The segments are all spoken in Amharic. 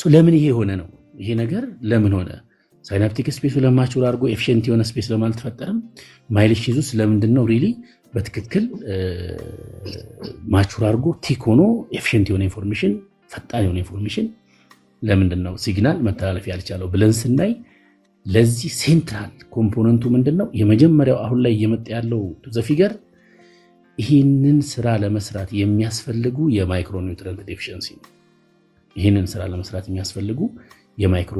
ለምን ይሄ ሆነ ነው? ይሄ ነገር ለምን ሆነ? ሳይናፕቲክ ስፔሱ ለማቹር አድርጎ ኤፊሽንት የሆነ ስፔስ ለምን አልተፈጠረም? ማይልድ ሺዙስ ለምንድን ነው ሪሊ በትክክል ማቹር አድርጎ ቲክ ሆኖ ኤፊሽንት የሆነ ኢንፎርሜሽን ፈጣን የሆነ ኢንፎርሜሽን ለምንድን ነው ሲግናል መተላለፍ ያልቻለው ብለን ስናይ ለዚህ ሴንትራል ኮምፖነንቱ ምንድነው? የመጀመሪያው አሁን ላይ እየመጣ ያለው ዘፊገር ይህንን ስራ ለመስራት የሚያስፈልጉ የማይክሮ ኒውትረንት ዴፊሽንሲ ነው። ይህንን ስራ ለመስራት የሚያስፈልጉ የማይክሮ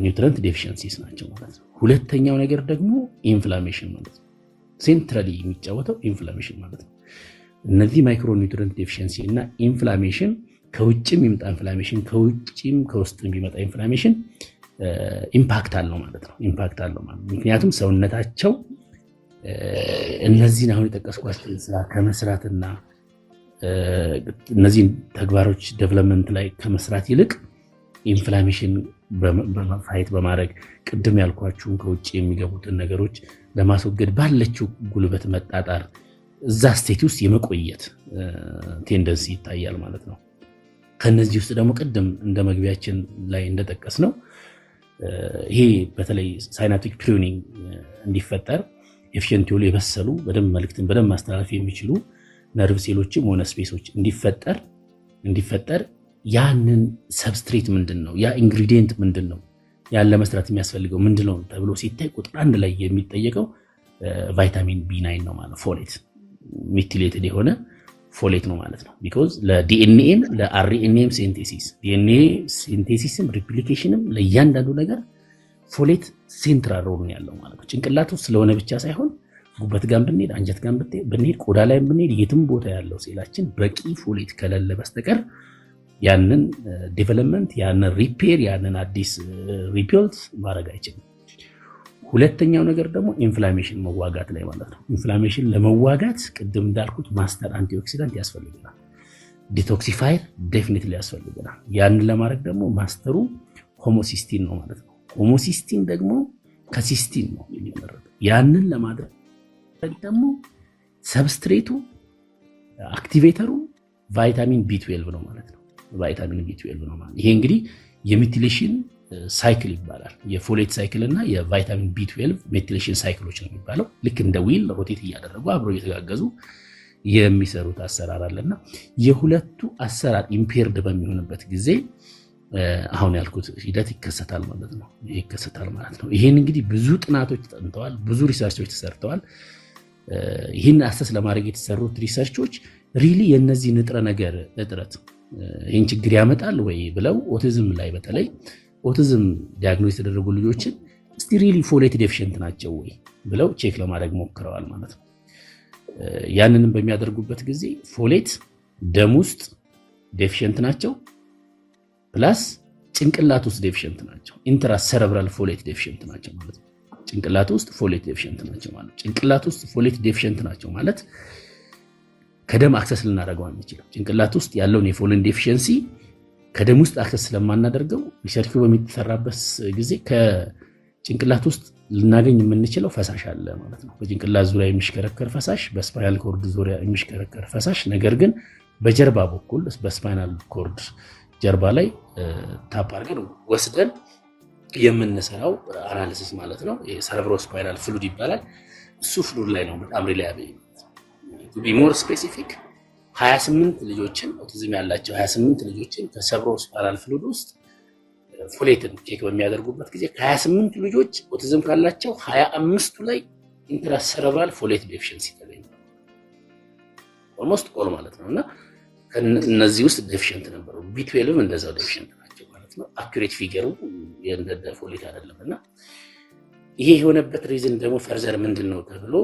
ኒውትረንት ዴፊሽንሲስ ናቸው ማለት ነው። ሁለተኛው ነገር ደግሞ ኢንፍላሜሽን ማለት ነው። ሴንትራሊ የሚጫወተው ኢንፍላሜሽን ማለት ነው። እነዚህ ማይክሮ ኒውትረንት ዴፊሽንሲ እና ኢንፍላሜሽን ከውጭም የሚመጣ ኢንፍላሜሽን ከውጭም ከውስጥ የሚመጣ ኢንፍላሜሽን ኢምፓክት አለው ማለት ነው። ኢምፓክት አለው ማለት ነው። ምክንያቱም ሰውነታቸው እነዚህን አሁን የጠቀስኳቸው ስራ ከመስራትና እነዚህን ተግባሮች ዴቨሎፕመንት ላይ ከመስራት ይልቅ ኢንፍላሜሽን በፋይት በማድረግ ቅድም ያልኳችሁን ከውጭ የሚገቡትን ነገሮች ለማስወገድ ባለችው ጉልበት መጣጣር እዛ ስቴት ውስጥ የመቆየት ቴንደንሲ ይታያል ማለት ነው። ከነዚህ ውስጥ ደግሞ ቅድም እንደ መግቢያችን ላይ እንደጠቀስ ነው ይሄ በተለይ ሳይናፕቲክ ፕሩኒንግ እንዲፈጠር ኤፊሽንት የሆኑ የበሰሉ በደንብ መልእክትን በደንብ ማስተላለፍ የሚችሉ ነርቭ ሴሎችም ሆነ ስፔሶች እንዲፈጠር ያንን ሰብስትሬት ምንድን ነው? ያ ኢንግሪዲየንት ምንድን ነው? ያን ለመስራት የሚያስፈልገው ምንድን ነው ተብሎ ሲታይ ቁጥር 1 ላይ የሚጠየቀው ቫይታሚን ቢ9 ነው ማለት ፎሌት ሚቲሌትድ የሆነ ፎሌት ነው ማለት ነው። ቢኮዝ ለዲኤንኤም ለአርኤንኤም ሴንቴሲስ ዲኤንኤ ሴንቴሲስም ሪፕሊኬሽንም ለእያንዳንዱ ነገር ፎሌት ሴንትራል ሮል ያለው ማለት ነው። ጭንቅላቱ ስለሆነ ብቻ ሳይሆን ጉበት ጋር ብንሄድ፣ አንጀት ጋር ብንሄድ፣ ቆዳ ላይ ብንሄድ፣ የትም ቦታ ያለው ሴላችን በቂ ፎሌት ከሌለ በስተቀር ያንን ዴቨሎፕመንት ያንን ሪፔር ያንን አዲስ ሪቢልድ ማድረግ አይችልም። ሁለተኛው ነገር ደግሞ ኢንፍላሜሽን መዋጋት ላይ ማለት ነው። ኢንፍላሜሽን ለመዋጋት ቅድም እንዳልኩት ማስተር አንቲኦክሲዳንት ያስፈልገናል። ዲቶክሲፋየር ዴፊኒትሊ ያስፈልገናል። ያንን ለማድረግ ደግሞ ማስተሩ ሆሞሲስቲን ነው ማለት ነው። ሆሞሲስቲን ደግሞ ከሲስቲን ነው የሚመረጠው። ያንን ለማድረግ ደግሞ ሰብስትሬቱ አክቲቬተሩ ቫይታሚን ቢ12 ነው ማለት ነው። ቫይታሚን ቢ12 ነው ማለት ይሄ እንግዲህ የሚቲሌሽን ሳይክል ይባላል። የፎሌት ሳይክል እና የቫይታሚን ቢ12 ሜቲሌሽን ሳይክሎች ነው የሚባለው። ልክ እንደ ዊል ሮቴት እያደረጉ አብረው እየተጋገዙ የሚሰሩት አሰራር አለና የሁለቱ አሰራር ኢምፔርድ በሚሆንበት ጊዜ አሁን ያልኩት ሂደት ይከሰታል ማለት ነው። ይከሰታል ማለት ነው። ይሄን እንግዲህ ብዙ ጥናቶች ተጠንተዋል፣ ብዙ ሪሰርቾች ተሰርተዋል። ይህን አሰስ ለማድረግ የተሰሩት ሪሰርቾች ሪሊ የነዚህ ንጥረ ነገር እጥረት ይህን ችግር ያመጣል ወይ ብለው ኦቲዝም ላይ በተለይ ኦቲዝም ዲያግኖስ የተደረጉ ልጆችን እስቲ ሪሊ ፎሌት ዴፊሽንት ናቸው ወይ ብለው ቼክ ለማድረግ ሞክረዋል ማለት ነው። ያንንም በሚያደርጉበት ጊዜ ፎሌት ደም ውስጥ ዴፊሽንት ናቸው፣ ፕላስ ጭንቅላት ውስጥ ዴፊሽንት ናቸው። ኢንትራሰረብራል ፎሌት ዴፊሽንት ናቸው ማለት ነው። ጭንቅላት ውስጥ ፎሌት ዴፊሽንት ናቸው ማለት ጭንቅላት ውስጥ ፎሌት ዴፊሽንት ናቸው ማለት ከደም አክሰስ ልናደርገው አንችልም። ጭንቅላት ውስጥ ያለውን የፎሌት ዴፊሽንሲ ከደም ውስጥ አክሰስ ስለማናደርገው ሪሰርቹ በሚሰራበት ጊዜ ከጭንቅላት ውስጥ ልናገኝ የምንችለው ፈሳሽ አለ ማለት ነው። በጭንቅላት ዙሪያ የሚሽከረከር ፈሳሽ፣ በስፓይናል ኮርድ ዙሪያ የሚሽከረከር ፈሳሽ፣ ነገር ግን በጀርባ በኩል በስፓይናል ኮርድ ጀርባ ላይ ታፕ አድርገን ወስደን የምንሰራው አናሊሲስ ማለት ነው። የሰረብሮ ስፓይናል ፍሉድ ይባላል። እሱ ፍሉድ ላይ ነው በጣም ሪላያብል ቱ ቢ ሞር ስፔሲፊክ 28 ልጆችን ኦቲዝም ያላቸው 28 ልጆችን ከሰረብሮ ስፓይናል ፍሉድ ውስጥ ፎሌትን ቼክ በሚያደርጉበት ጊዜ ከ28 ልጆች ኦቲዝም ካላቸው 25ቱ ላይ ኢንትራሰረብራል ፎሌት ዴፊሽንሲ ተገኝቷል። ኦልሞስት ኦል ማለት ነውና ከነዚህ ውስጥ ዴፊሽንት ነበሩ። ቢ12 እንደዛው ዴፊሽንት ናቸው ማለት ነው። አኩሬት ፊገሩ የእንደ ፎሌት አይደለምና ይሄ የሆነበት ሪዝን ደግሞ ፈርዘር ምንድነው ተብሎ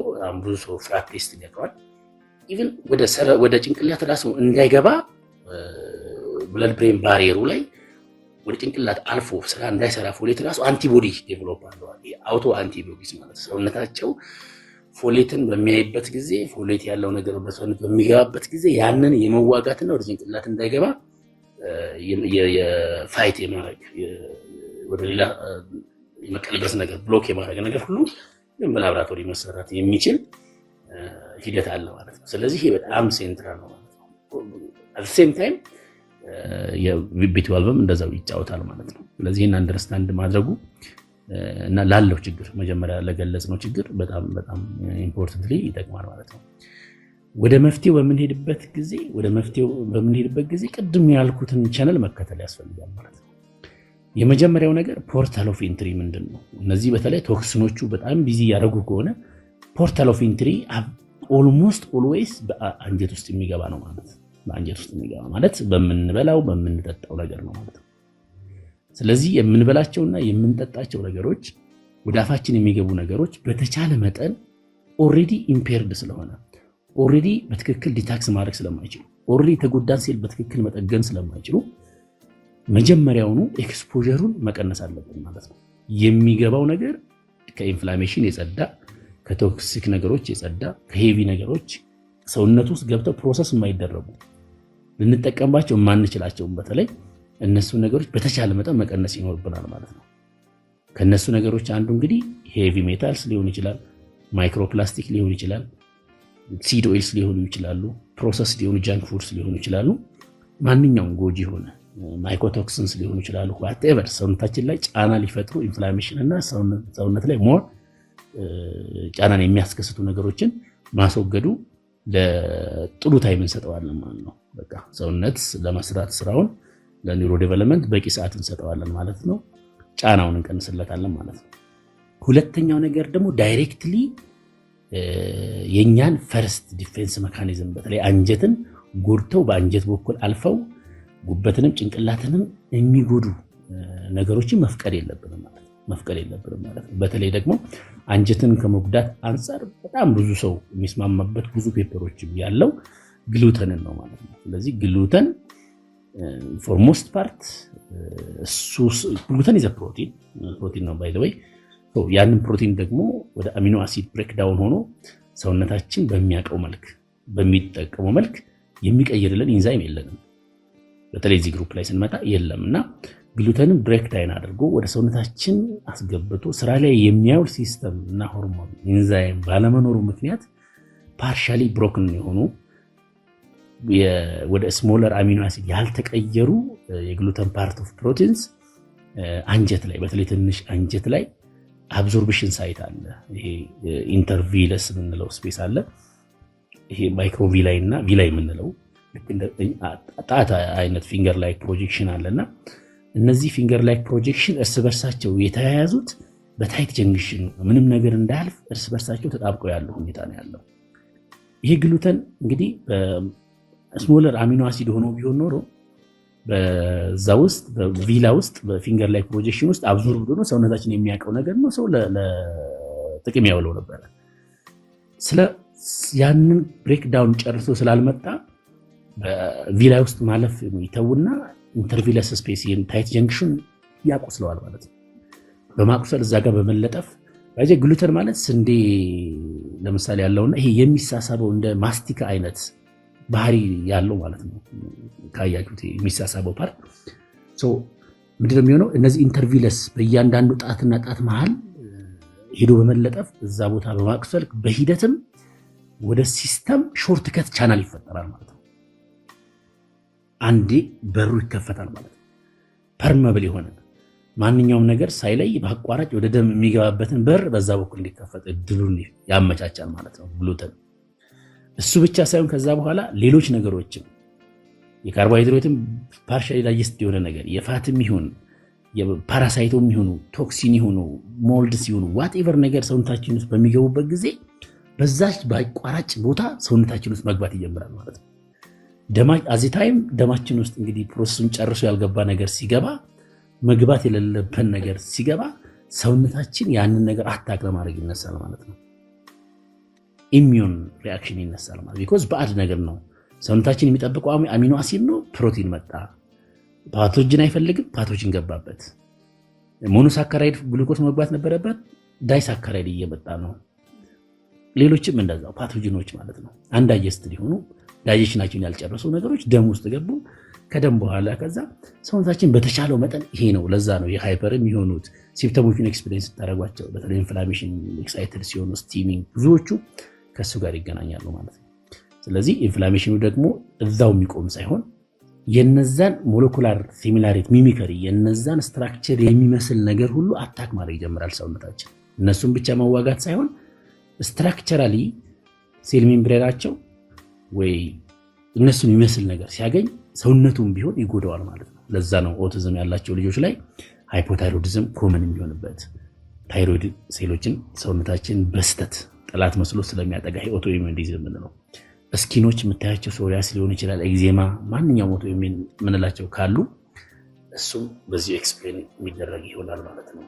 ብዙ ሰው ፍራት ቴስት ያደርጋል። ኢቭን ወደ ጭንቅላት ራሱ እንዳይገባ ብለድ ብሬን ባሪየሩ ላይ ወደ ጭንቅላት አልፎ ስራ እንዳይሰራ ፎሌት ራሱ አንቲቦዲ ዴቨሎፕ አድርገዋል። አውቶ አንቲቦዲስ ማለት ሰውነታቸው ፎሌትን በሚያይበት ጊዜ ፎሌት ያለው ነገር በሰውነት በሚገባበት ጊዜ ያንን የመዋጋትና ወደ ጭንቅላት እንዳይገባ የፋይት የማድረግ ወደ ሌላ የመቀልበስ ነገር ብሎክ የማድረግ ነገር ሁሉ በላብራቶሪ መሰራት የሚችል ሂደት አለ ማለት ነው። ስለዚህ ይሄ በጣም ሴንትራል ነው ማለት ነው። አት ሴም ታይም የቢ12ም እንደዛው ይጫወታል ማለት ነው። ስለዚህ ይህን አንደርስታንድ ማድረጉ እና ላለው ችግር መጀመሪያ ለገለጽነው ችግር በጣም በጣም ኢምፖርታንትሊ ይጠቅማል ማለት ነው። ወደ መፍትሄው በምንሄድበት ጊዜ ቅድም ያልኩትን ቻነል መከተል ያስፈልጋል ማለት ነው። የመጀመሪያው ነገር ፖርታል ኦፍ ኢንትሪ ምንድን ነው? እነዚህ በተለይ ቶክሲኖቹ በጣም ቢዚ ያደረጉ ከሆነ ፖርታል ኦፍ ኢንትሪ ኦልሞስት ኦልዌይስ በአንጀት ውስጥ የሚገባ ነው ማለት ነው። በአንጀት ውስጥ የሚገባ ማለት በምንበላው በምንጠጣው ነገር ነው ማለት ነው። ስለዚህ የምንበላቸውና የምንጠጣቸው ነገሮች ወደ አፋችን የሚገቡ ነገሮች በተቻለ መጠን ኦልሬዲ ኢምፔርድ ስለሆነ ኦልሬዲ በትክክል ዲታክስ ማድረግ ስለማይችሉ ኦልሬዲ የተጎዳን ሴል በትክክል መጠገን ስለማይችሉ መጀመሪያውኑ ኤክስፖዠሩን መቀነስ አለብን ማለት ነው። የሚገባው ነገር ከኢንፍላሜሽን የጸዳ ከቶክሲክ ነገሮች የጸዳ ከሄቪ ነገሮች ሰውነት ውስጥ ገብተው ፕሮሰስ የማይደረጉ ልንጠቀምባቸው የማንችላቸውን በተለይ እነሱ ነገሮች በተቻለ መጠን መቀነስ ይኖርብናል ማለት ነው። ከነሱ ነገሮች አንዱ እንግዲህ ሄቪ ሜታልስ ሊሆን ይችላል፣ ማይክሮፕላስቲክ ሊሆን ይችላል፣ ሲድ ኦይልስ ሊሆኑ ይችላሉ፣ ፕሮሰስ ሊሆኑ ጃንክ ፉድስ ሊሆኑ ይችላሉ። ማንኛውም ጎጂ የሆነ ማይኮቶክሲንስ ሊሆኑ ይችላሉ። ዋትኤቨር ሰውነታችን ላይ ጫና ሊፈጥሩ ኢንፍላሜሽን እና ሰውነት ላይ ሞር ጫናን የሚያስከስቱ ነገሮችን ማስወገዱ ለጥሩ ታይም እንሰጠዋለን ማለት ነው። በቃ ሰውነት ለመስራት ስራውን ለኒውሮ ዴቨሎፕመንት በቂ ሰዓት እንሰጠዋለን ማለት ነው። ጫናውን እንቀንስለታለን ማለት ነው። ሁለተኛው ነገር ደግሞ ዳይሬክትሊ የኛን ፈርስት ዲፌንስ ሜካኒዝም በተለይ አንጀትን ጎድተው በአንጀት በኩል አልፈው ጉበትንም ጭንቅላትንም የሚጎዱ ነገሮችን መፍቀድ የለብንም ማለት ነው። በተለይ ደግሞ አንጀትን ከመጉዳት አንጻር በጣም ብዙ ሰው የሚስማማበት ብዙ ፔፐሮችም ያለው ግሉተንን ነው ማለት ነው። ስለዚህ ግሉተን ፎር ሞስት ፓርት ግሉተን ኢዝ ፕሮቲን ነው ባይ ዘ ወይ። ያንን ፕሮቲን ደግሞ ወደ አሚኖ አሲድ ብሬክዳውን ሆኖ ሰውነታችን በሚያውቀው መልክ በሚጠቀመው መልክ የሚቀይርልን ኢንዛይም የለንም። በተለይ እዚህ ግሩፕ ላይ ስንመጣ የለም እና ግሉተንን ብሬክዳውን አድርጎ ወደ ሰውነታችን አስገብቶ ስራ ላይ የሚያውል ሲስተም እና ሆርሞን ኢንዛይም ባለመኖሩ ምክንያት ፓርሻሊ ብሮክን የሆኑ ወደ ስሞለር አሚኖ አሲድ ያልተቀየሩ የግሉተን ፓርት ኦፍ ፕሮቲንስ አንጀት ላይ በተለይ ትንሽ አንጀት ላይ አብዞርፕሽን ሳይት አለ። ይሄ ኢንተርቪለስ የምንለው ስፔስ አለ። ይሄ ማይክሮቪላይ እና ቪላይ የምንለው ጣት አይነት ፊንገር ላይክ ፕሮጀክሽን አለና እነዚህ ፊንገር ላይክ ፕሮጀክሽን እርስ በርሳቸው የተያያዙት በታይት ጀንክሽን ምንም ነገር እንዳያልፍ እርስ በርሳቸው ተጣብቀው ያለው ሁኔታ ነው ያለው። ይሄ ግሉተን እንግዲህ ስሞለር አሚኖ አሲድ ሆኖ ቢሆን ኖሮ በዛ ውስጥ በቪላ ውስጥ በፊንገር ላይክ ፕሮጀክሽን ውስጥ አብዞርብ ሆኖ ሰውነታችን የሚያውቀው ነገር ነው። ሰው ለጥቅም ያውለው ነበር። ያንን ብሬክዳውን ጨርሶ ስላልመጣ በቪላ ውስጥ ማለፍ ይተውና ኢንተርቪለስ ስፔስ ታይት ጀንክሽን ያቆስለዋል ማለት ነው። በማቁሰል እዛ ጋር በመለጠፍ ባይዘ ግሉተን ማለት ስንዴ ለምሳሌ ያለውና ይሄ የሚሳሳበው እንደ ማስቲካ አይነት ባህሪ ያለው ማለት ነው። ካያችሁት የሚሳሳበው ፓርት ምንድነው የሚሆነው? እነዚህ ኢንተርቪለስ በእያንዳንዱ ጣትና ጣት መሃል ሄዶ በመለጠፍ እዛ ቦታ በማቁሰል በሂደትም ወደ ሲስተም ሾርት ከት ቻናል ይፈጠራል ማለት ነው። አንዴ በሩ ይከፈታል ማለት ነው። ፐርመብል የሆነ ማንኛውም ነገር ሳይለይ በአቋራጭ ወደ ደም የሚገባበትን በር በዛ በኩል እንዲከፈት እድሉን ያመቻቻል ማለት ነው ግሉተን። እሱ ብቻ ሳይሆን ከዛ በኋላ ሌሎች ነገሮችም የካርቦሃይድሬትም ፓርሻሊ ዳይጀስት የሆነ ነገር የፋትም ይሁን የፓራሳይቶም ይሁኑ ቶክሲን ይሁኑ ሞልድስ ይሁኑ ዋትኤቨር ነገር ሰውነታችን ውስጥ በሚገቡበት ጊዜ በዛች በአቋራጭ ቦታ ሰውነታችን ውስጥ መግባት ይጀምራል ማለት ነው። አዚታይም ደማችን ውስጥ እንግዲህ ፕሮሰሱን ጨርሶ ያልገባ ነገር ሲገባ መግባት የሌለበት ነገር ሲገባ ሰውነታችን ያንን ነገር አታክ ለማድረግ ይነሳል ማለት ነው። ኢሚዩን ሪአክሽን ይነሳል ማለት ቢኮዝ ባዕድ ነገር ነው። ሰውነታችን የሚጠብቀው አሚኖ አሲድ ነው። ፕሮቲን መጣ፣ ፓቶጅን አይፈልግም፣ ፓቶጅን ገባበት። ሞኖሳካራይድ ግሉኮስ መግባት ነበረበት፣ ዳይሳካራይድ እየመጣ ነው። ሌሎችም እንደዛው ፓቶጂኖች ማለት ነው። አንዳይጀስት ሊሆኑ ዳይጀሽናቸውን ያልጨረሱ ነገሮች ደም ውስጥ ገቡ። ከደም በኋላ ከዛ ሰውነታችን በተቻለው መጠን ይሄ ነው። ለዛ ነው የሃይፐር የሚሆኑት ሲምፕተሞችን ኤክስፒሪየንስ ታደርጓቸው። በተለይ ኢንፍላሜሽን ኤክሳይትድ ሲሆኑ ስቲሚንግ ብዙዎቹ ከሱ ጋር ይገናኛሉ ማለት ነው። ስለዚህ ኢንፍላሜሽኑ ደግሞ እዛው የሚቆም ሳይሆን የነዛን ሞለኩላር ሲሚላሪቲ ሚሚከሪ የነዛን ስትራክቸር የሚመስል ነገር ሁሉ አታክ ማድረግ ይጀምራል ሰውነታችን። እነሱን ብቻ መዋጋት ሳይሆን ስትራክቸራሊ ሴል ሜምብሬናቸው ወይ እነሱን የሚመስል ነገር ሲያገኝ ሰውነቱን ቢሆን ይጎዳዋል ማለት ነው። ለዛ ነው ኦቲዝም ያላቸው ልጆች ላይ ሃይፖታይሮይዲዝም ኮመን የሚሆንበት። ታይሮይድ ሴሎችን ሰውነታችን በስተት ጠላት መስሎ ስለሚያጠቃ ኦቶ ኢሚዩን ዲዚዝ የምንለው ስኪኖች የምታያቸው ሶሪያስ ሊሆን ይችላል፣ ኤግዜማ፣ ማንኛውም ኦቶ ኢሚዩን የምንላቸው ካሉ እሱም በዚህ ኤክስፕሌን የሚደረግ ይሆናል ማለት ነው።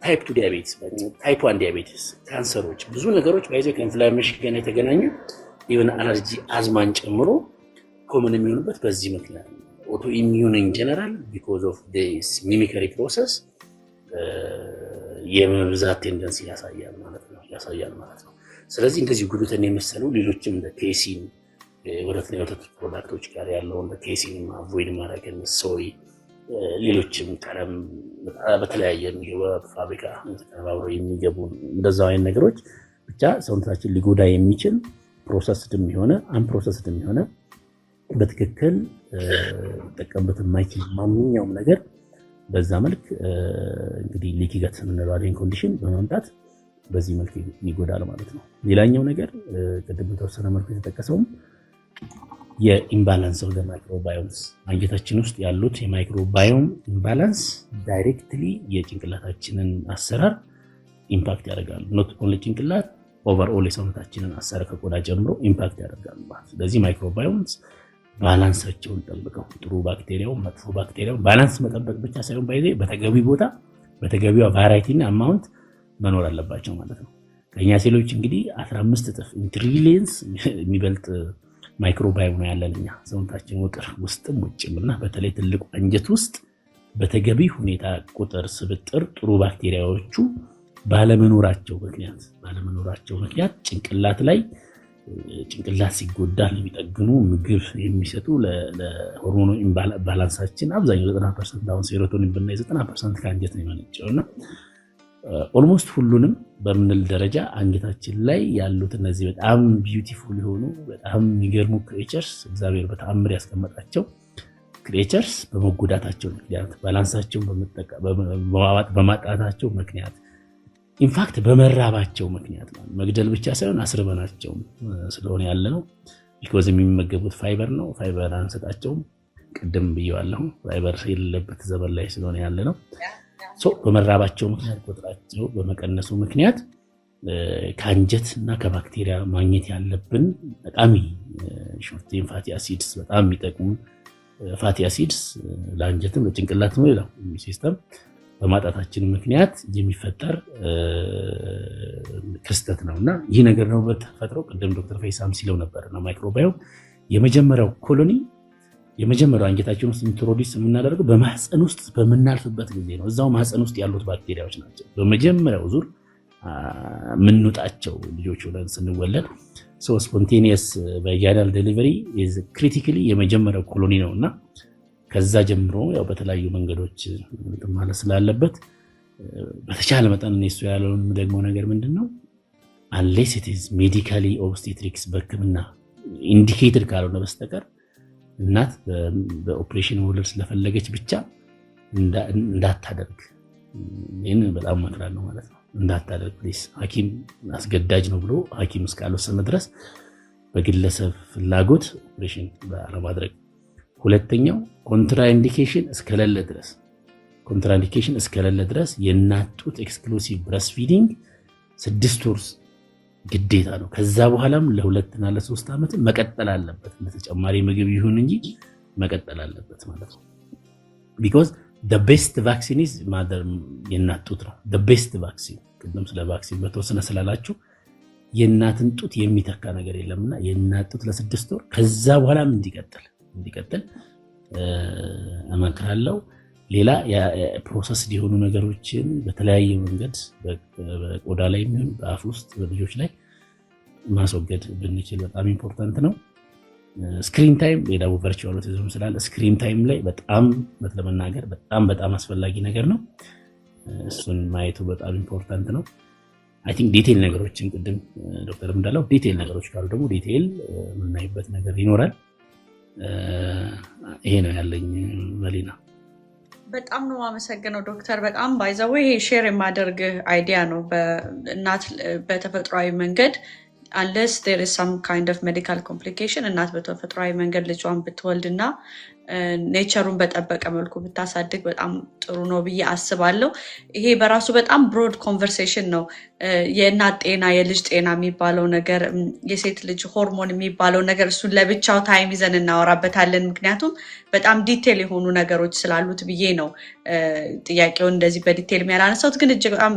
ታይፕ 2 ዲያቤቲስ፣ ታይፕ 1 ዲያቤቲስ፣ ካንሰሮች፣ ብዙ ነገሮች ባይዘው ከኢንፍላሜሽን ጋር የተገናኙ ኢቨን አለርጂ አዝማን ጨምሮ ኮመን የሚሆንበት በዚህ ምክንያት ነው። ኦቶ ኢሚዩን ኢን ጀነራል ቢኮዝ ኦፍ ዲስ ሚሚከሪ ፕሮሰስ የመብዛት ቴንደንሲ ያሳያል ማለት ነው። ስለዚህ እንደዚህ ግሉተን የመሰሉ ሌሎችም እንደ ኬሲን ወተት ፕሮዳክቶች ጋር ያለው እንደ ኬሲን አቮይድ ማድረግ፣ ሶይ፣ ሌሎችም ቀለም በተለያየ ፋብሪካ ተቀነባብረው የሚገቡ እንደዛው አይነት ነገሮች ብቻ ሰውነታችን ሊጎዳ የሚችል ፕሮሰስድም የሆነ አንፕሮሰስድም የሆነ በትክክል ተጠቀምበት የማይችል ማንኛውም ነገር በዛ መልክ እንግዲህ ሊኪ ገት የምንለው ኮንዲሽን በማምጣት በዚህ መልክ ይጎዳል ማለት ነው። ሌላኛው ነገር ቅድም በተወሰነ መልኩ የተጠቀሰውም የኢምባላንስ ኦፍ ማይክሮባዮምስ አንጀታችን ውስጥ ያሉት የማይክሮባዮም ኢምባላንስ ዳይሬክትሊ የጭንቅላታችንን አሰራር ኢምፓክት ያደርጋሉ። ኖት ኦንሊ ጭንቅላት፣ ኦቨርኦል የሰውነታችንን አሰራር ከቆዳ ጀምሮ ኢምፓክት ያደርጋሉ ማለት። ስለዚህ ማይክሮባዮምስ ባላንሳቸውን ጠብቀው ጥሩ ባክቴሪያው መጥፎ ባክቴሪያው ባላንስ መጠበቅ ብቻ ሳይሆን በተገቢ ቦታ በተገቢዋ ቫራይቲና አማውንት መኖር አለባቸው ማለት ነው። ከኛ ሴሎች እንግዲህ 15 እጥፍ ኢንትሪሊየንስ የሚበልጥ ማይክሮባዮም ነው ያለን እኛ ሰውነታችን ውስጥም ውጭም እና በተለይ ትልቁ አንጀት ውስጥ በተገቢ ሁኔታ ቁጥር ስብጥር ጥሩ ባክቴሪያዎቹ ባለመኖራቸው ምክንያት ጭንቅላት ሲጎዳ የሚጠግኑ ምግብ የሚሰጡ ለሆርሞኑ ባላንሳችን አብዛኛው 90% አሁን ሴሮቶኒን ብናይ 90% ከአንጀት ነው የሚመነጨውና ኦልሞስት ሁሉንም በምንል ደረጃ አንጀታችን ላይ ያሉት እነዚህ በጣም ቢዩቲፉል የሆኑ በጣም የሚገርሙ ክሬቸርስ እግዚአብሔር በተአምር ያስቀመጣቸው ክሬቸርስ በመጎዳታቸው ምክንያት ባላንሳቸውን በማጣታቸው ምክንያት ኢንፋክት በመራባቸው ምክንያት ነው። መግደል ብቻ ሳይሆን አስርበናቸው ስለሆነ ያለ ነው። ቢኮዝ የሚመገቡት ፋይበር ነው። ፋይበር አንሰጣቸውም። ቅድም ብየዋለሁ። ፋይበር የሌለበት ዘመን ላይ ስለሆነ ያለ ነው። በመራባቸው ምክንያት ቁጥራቸው በመቀነሱ ምክንያት ከአንጀት እና ከባክቴሪያ ማግኘት ያለብን ጠቃሚ ሾርት ቼን ፋቲ አሲድስ በጣም የሚጠቅሙ ፋቲ አሲድስ ለአንጀትም ለጭንቅላትም ሌላው ሲስተም በማጣታችን ምክንያት የሚፈጠር ክስተት ነውና ይህ ነገር ነው በተፈጥሮ ቅድም ዶክተር ፈይሳም ሲለው ነበር እና ማይክሮባዮም የመጀመሪያው ኮሎኒ የመጀመሪያው አንጀታችን ውስጥ ኢንትሮዲዩስ የምናደርገው በማህፀን ውስጥ በምናልፍበት ጊዜ ነው። እዛው ማህፀን ውስጥ ያሉት ባክቴሪያዎች ናቸው በመጀመሪያው ዙር ምንውጣቸው ልጆች ሆነን ስንወለድ። ስፖንቴኒየስ ቫጃይናል ዴሊቨሪ ኢዝ ክሪቲካሊ የመጀመሪያው ኮሎኒ ነውና ከዛ ጀምሮ ያው በተለያዩ መንገዶች ማለት ስላለበት በተቻለ መጠን እሱ ያለውን ደግሞ ነገር ምንድነው unless it is medically obstetrics በህክምና ኢንዲኬትድ ካልሆነ በስተቀር እናት በኦፕሬሽን መውለድ ስለፈለገች ብቻ እንዳታደርግ ይህን በጣም እመክራለሁ ማለት ነው። እንዳታደርግ ፕሊስ። ሐኪም አስገዳጅ ነው ብሎ ሐኪም እስካልወሰነ ድረስ በግለሰብ ፍላጎት ኦፕሬሽን ባለማድረግ። ሁለተኛው ኮንትራኢንዲኬሽን እስከሌለ ድረስ የእናት ጡት ኤክስክሉሲቭ ብረስት ፊዲንግ 6 ወር ግዴታ ነው። ከዛ በኋላም ለ2 እና ለ3 ዓመት መቀጠል አለበት። ለተጨማሪ ምግብ ይሁን እንጂ መቀጠል አለበት ማለት ነው። ቢኮዝ the best vaccine is mother የእናት ጡት ነው። the best vaccine ቅድም ስለ ቫክሲን በተወሰነ ስላላችሁ የእናትን ጡት የሚተካ ነገር የለምና የእናት ጡት ለ6 ወር ከዛ በኋላም እንዲቀጥል እመክራለሁ። ሌላ ፕሮሰስ የሆኑ ነገሮችን በተለያየ መንገድ በቆዳ ላይ የሚሆን በአፍ ውስጥ በልጆች ላይ ማስወገድ ብንችል በጣም ኢምፖርታንት ነው። ስክሪን ታይም ሌላው ቨርቹዋል ኦቲዝም ስላለ ስክሪን ታይም ላይ በጣም ለመናገር በጣም አስፈላጊ ነገር ነው። እሱን ማየቱ በጣም ኢምፖርታንት ነው። አይ ቲንክ ዲቴይል ነገሮችን ቅድም ዶክተር እንዳለው ዲቴይል ነገሮች ካሉ ደግሞ ዲቴይል የምናይበት ነገር ይኖራል። ይሄ ነው ያለኝ መሊና። በጣም ነው የማመሰግነው ዶክተር። በጣም ባይዘው ይሄ ሼር የማደርግ አይዲያ ነው። በእናት በተፈጥሯዊ መንገድ unless there is some kind of medical complication እናት በተፈጥሯዊ መንገድ ልጇን ብትወልድና ኔቸሩን በጠበቀ መልኩ ብታሳድግ በጣም ጥሩ ነው ብዬ አስባለሁ። ይሄ በራሱ በጣም ብሮድ ኮንቨርሴሽን ነው። የእናት ጤና የልጅ ጤና የሚባለው ነገር የሴት ልጅ ሆርሞን የሚባለው ነገር እሱን ለብቻው ታይም ይዘን እናወራበታለን። ምክንያቱም በጣም ዲቴል የሆኑ ነገሮች ስላሉት ብዬ ነው ጥያቄውን እንደዚህ በዲቴል የሚያላነሳውት። ግን እጅግ በጣም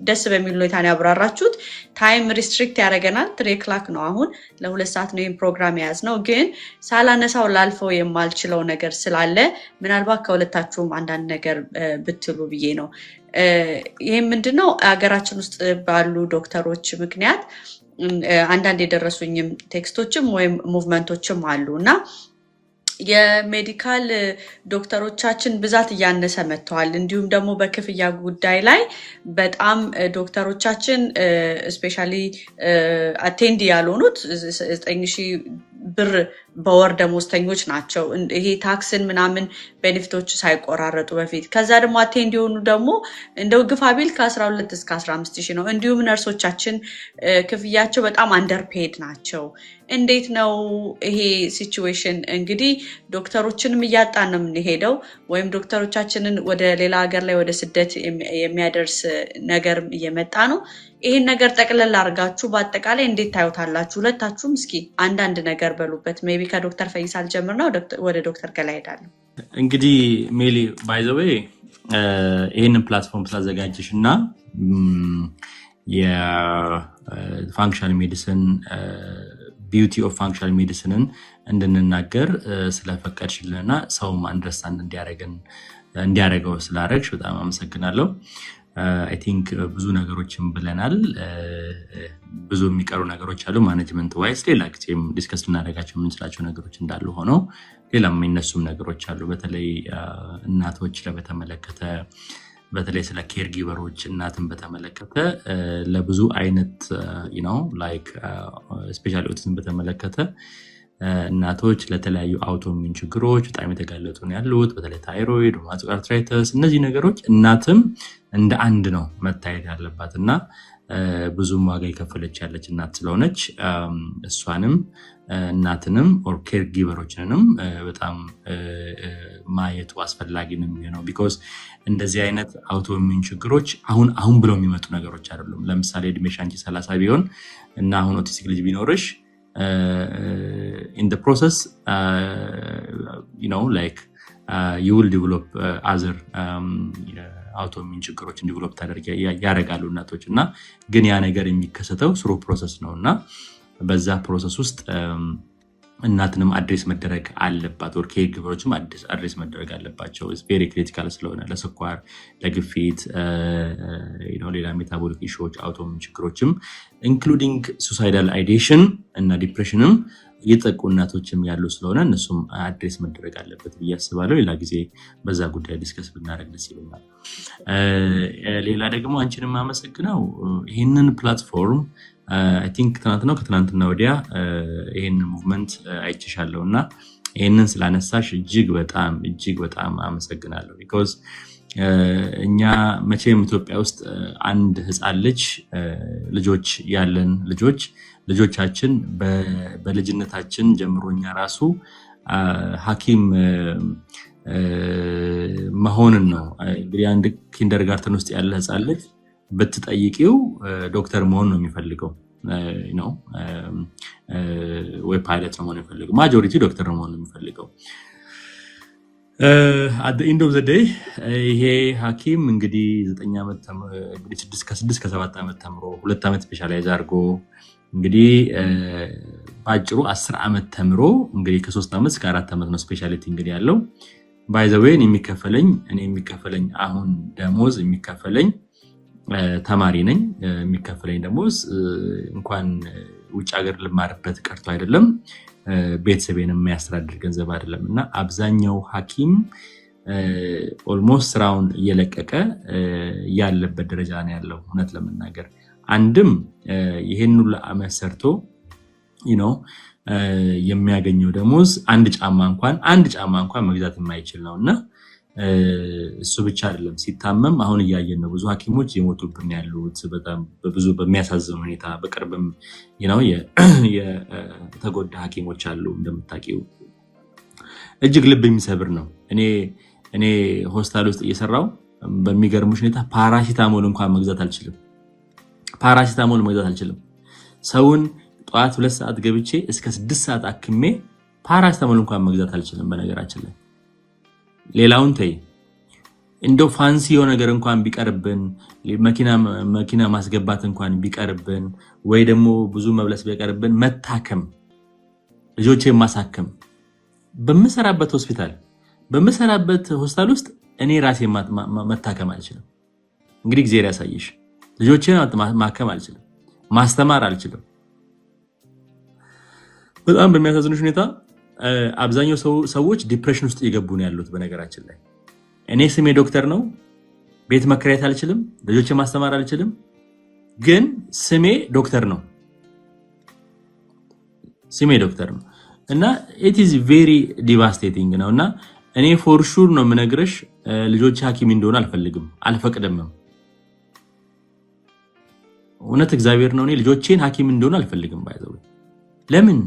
ደስ በሚል ሁኔታ ነው ያብራራችሁት። ታይም ሪስትሪክት ያደረገናል። 3 o'clock ነው አሁን ለ2 ሰዓት ነው ይህን ፕሮግራም የያዝ ነው። ግን ሳላነሳው ላልፈው የማልችለው ነገር ስላለ ምናልባት ከሁለታችሁም አንዳንድ ነገር ብትሉ ብዬ ነው። ይህም ምንድነው ሀገራችን ውስጥ ባሉ ዶክተሮች ምክንያት አንዳንድ የደረሱኝም ቴክስቶችም ወይም ሙቭመንቶችም አሉ እና የሜዲካል ዶክተሮቻችን ብዛት እያነሰ መጥተዋል። እንዲሁም ደግሞ በክፍያ ጉዳይ ላይ በጣም ዶክተሮቻችን ስፔሻሊ አቴንድ ያልሆኑት 9,000 ብር በወር ደሞዝተኞች ናቸው። ይሄ ታክስን ምናምን ቤኔፊቶች ሳይቆራረጡ በፊት። ከዛ ደግሞ አቴንድ የሆኑ ደግሞ እንደው ግፋ ቢል ከ12 እስከ 15,000 ነው። እንዲሁም ነርሶቻችን ክፍያቸው በጣም አንደርፔድ ናቸው። እንዴት ነው ይሄ ሲቹዌሽን? እንግዲህ ዶክተሮችንም እያጣን ነው የምንሄደው፣ ወይም ዶክተሮቻችንን ወደ ሌላ ሀገር ላይ ወደ ስደት የሚያደርስ ነገር እየመጣ ነው። ይሄን ነገር ጠቅለል አድርጋችሁ በአጠቃላይ እንዴት ታዩታላችሁ? ሁለታችሁም እስኪ አንዳንድ ነገር በሉበት። ሜቢ ከዶክተር ፈይሳ አልጀምርና ወደ ዶክተር ገላይ ሄዳለሁ። እንግዲህ ሜሊ ባይ ዘ ዌይ ይሄንን ፕላትፎርም ስላዘጋጀሽ እና የፋንክሽናል ሜዲሲን ቢዩቲ ኦፍ ፋንክሽናል ሜዲሲንን እንድንናገር ስለፈቀድሽልንና ሰውም አንደርስታንድ እንዲያደርገው ስላደረግሽ በጣም አመሰግናለሁ። አይ ቲንክ ብዙ ነገሮችን ብለናል። ብዙ የሚቀሩ ነገሮች አሉ ማኔጅመንት ዋይስ፣ ሌላ ጊዜም ዲስከስ ልናደርጋቸው የምንችላቸው ነገሮች እንዳሉ ሆነው ሌላም የሚነሱም ነገሮች አሉ። በተለይ እናቶች በተመለከተ በተለይ ስለ ኬር ጊቨሮች እናትን በተመለከተ ለብዙ አይነት ላይክ ስፔሻሊ ኦቲዝም በተመለከተ እናቶች ለተለያዩ አውቶሚን ችግሮች በጣም የተጋለጡ ነው ያሉት። በተለይ ታይሮይድ፣ ሩማቲክ አርትራይተስ፣ እነዚህ ነገሮች እናትም እንደ አንድ ነው መታየት ያለባት እና ብዙም ዋጋ የከፈለች ያለች እናት ስለሆነች እሷንም እናትንም ኦር ኬር ጊቨሮችንም በጣም ማየቱ አስፈላጊ ነው የሚሆነው። ቢኮዝ እንደዚህ አይነት አውቶሚን ችግሮች አሁን ብለው የሚመጡ ነገሮች አይደሉም። ለምሳሌ እድሜሽ አንቺ 30 ቢሆን እና አሁን ኦቲስቲክ ልጅ ቢኖርሽ in the process like you will develop other autoimmune ችግሮችን ዲቨሎፕ ያደርጋሉ እናቶች እና ግን ያ ነገር የሚከሰተው ስሩ ፕሮሰስ ነው እና በዛ ፕሮሰስ ውስጥ እናትንም አድሬስ መደረግ አለባት። ወር ኬር ጊቨሮችም አድሬስ መደረግ አለባቸው። ኢትስ ቬሪ ክሪቲካል ስለሆነ ለስኳር፣ ለግፊት ሌላ ሜታቦሊክ ኢሹዎች፣ አውቶሚን ችግሮችም ኢንክሉዲንግ ሱሳይዳል አይዲሽን እና ዲፕሬሽንም የጠቁ እናቶችም ያሉ ስለሆነ እነሱም አድሬስ መደረግ አለበት ብዬ አስባለሁ። ሌላ ጊዜ በዛ ጉዳይ ዲስከስ ብናደርግ ደስ ይለኛል። ሌላ ደግሞ አንቺንም አመሰግነው ይህንን ፕላትፎርም አይ ቲንክ ከትናንትና ወዲያ ይህንን ሙቭመንት አይችሻለሁ እና ይህንን ስላነሳሽ እጅግ በጣም አመሰግናለሁ። ቢኮዝ እኛ መቼም ኢትዮጵያ ውስጥ አንድ ህፃን ልጆች ያለን ልጆቻችን በልጅነታችን ጀምሮ እኛ ራሱ ሐኪም መሆንን ነው እንግዲህ አንድ ኪንደርጋርተን ውስጥ ያለ ህፃን ልጅ ብትጠይቂው ዶክተር መሆን ነው የሚፈልገው ወይ ፓይለት ነው መሆን የሚፈልገው። ማጆሪቲ ዶክተር መሆን ነው የሚፈልገው። at the end of the day ይሄ ሐኪም እንግዲህ 9 ዓመት እንግዲህ 6 ከ7 ዓመት ተምሮ 2 ዓመት ስፔሻላይዝ አድርጎ እንግዲህ ባጭሩ 10 ዓመት ተምሮ እንግዲህ ከ3 ዓመት እስከ 4 ዓመት ነው ስፔሻሊቲ እንግዲህ ያለው። ባይ ዘ ዌይ የሚከፈለኝ አሁን ደሞዝ የሚከፈለኝ ተማሪ ነኝ። የሚከፈለኝ ደሞዝ እንኳን ውጭ ሀገር ልማርበት ቀርቶ አይደለም ቤተሰቤን የሚያስተዳድር ገንዘብ አይደለም እና አብዛኛው ሐኪም ኦልሞስት ስራውን እየለቀቀ ያለበት ደረጃ ነው ያለው። እውነት ለመናገር አንድም ይሄን ሁሉ ዓመት ሰርቶ የሚያገኘው ደሞዝ አንድ ጫማ እንኳን መግዛት የማይችል ነውና እሱ ብቻ አይደለም ሲታመም አሁን እያየን ነው ብዙ ሐኪሞች የሞቱብን ያሉት በጣም በብዙ በሚያሳዝን ሁኔታ በቅርብም የተጎዳ ሐኪሞች አሉ እንደምታውቂው እጅግ ልብ የሚሰብር ነው እኔ ሆስፒታል ውስጥ እየሰራው በሚገርምሽ ሁኔታ ፓራሲታሞል እንኳን መግዛት አልችልም ሰውን ጠዋት 2 ሰዓት ገብቼ እስከ 6 ሰዓት አክሜ ፓራሲታሞል እንኳን መግዛት አልችልም በነገራችን ላይ ሌላውን ተይ እንደው ፋንሲ የሆነ ነገር እንኳን ቢቀርብን መኪና ማስገባት እንኳን ቢቀርብን ወይ ደግሞ ብዙ መብለስ ቢቀርብን መታከም ልጆቼን ማሳከም በመሰራበት ሆስፒታል ውስጥ እኔ ራሴ መታከም አልችልም እንግዲህ እግዚአብሔር ያሳይሽ ልጆቼን ማከም አልችልም ማስተማር አልችልም በጣም በሚያሳዝንሽ ሁኔታ አብዛኛው ሰዎች ዲፕሬሽን ውስጥ እየገቡ ነው ያሉት በነገራችን ላይ እኔ ስሜ ዶክተር ነው ቤት መከራየት አልችልም ልጆቼን ማስተማር አልችልም ግን ስሜ ዶክተር ነው እና it is very devastating ነውና እኔ for sure ነው የምነግርሽ ልጆቼ ሐኪም እንደሆነ አልፈቅድም እውነት እግዚአብሔር ነው እኔ ልጆቼን ሐኪም እንደሆነ አልፈልግም ባይዘው ለምን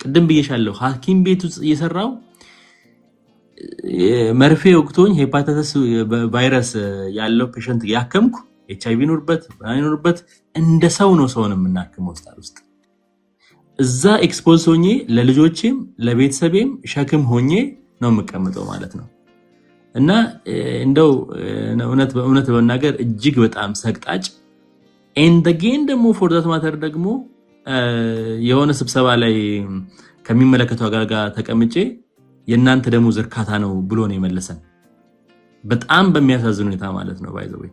ቅድም ብዬሻለሁ ሐኪም ቤት ውስጥ እየሰራው መርፌ ወቅቶኝ ሄፓታይተስ ቫይረስ ያለው ፔሸንት ያከምኩ ኤችአይቪ ኖርበት እንደ ሰው ነው ሰውን የምናክመው ውስጥ እዛ ኤክስፖዝ ሆኜ ለልጆቼም ለቤተሰቤም ሸክም ሆኜ ነው የምቀመጠው ማለት ነው እና እንደው እውነት በመናገር እጅግ በጣም ሰቅጣጭ and again ደግሞ for that matter ደግሞ የሆነ ስብሰባ ላይ ከሚመለከተው ጋር ተቀምጬ የናንተ ደሞዝ እርካታ ነው ብሎ ነው የመለሰን በጣም በሚያሳዝን ሁኔታ ማለት ነው ባይ ዘ ወይ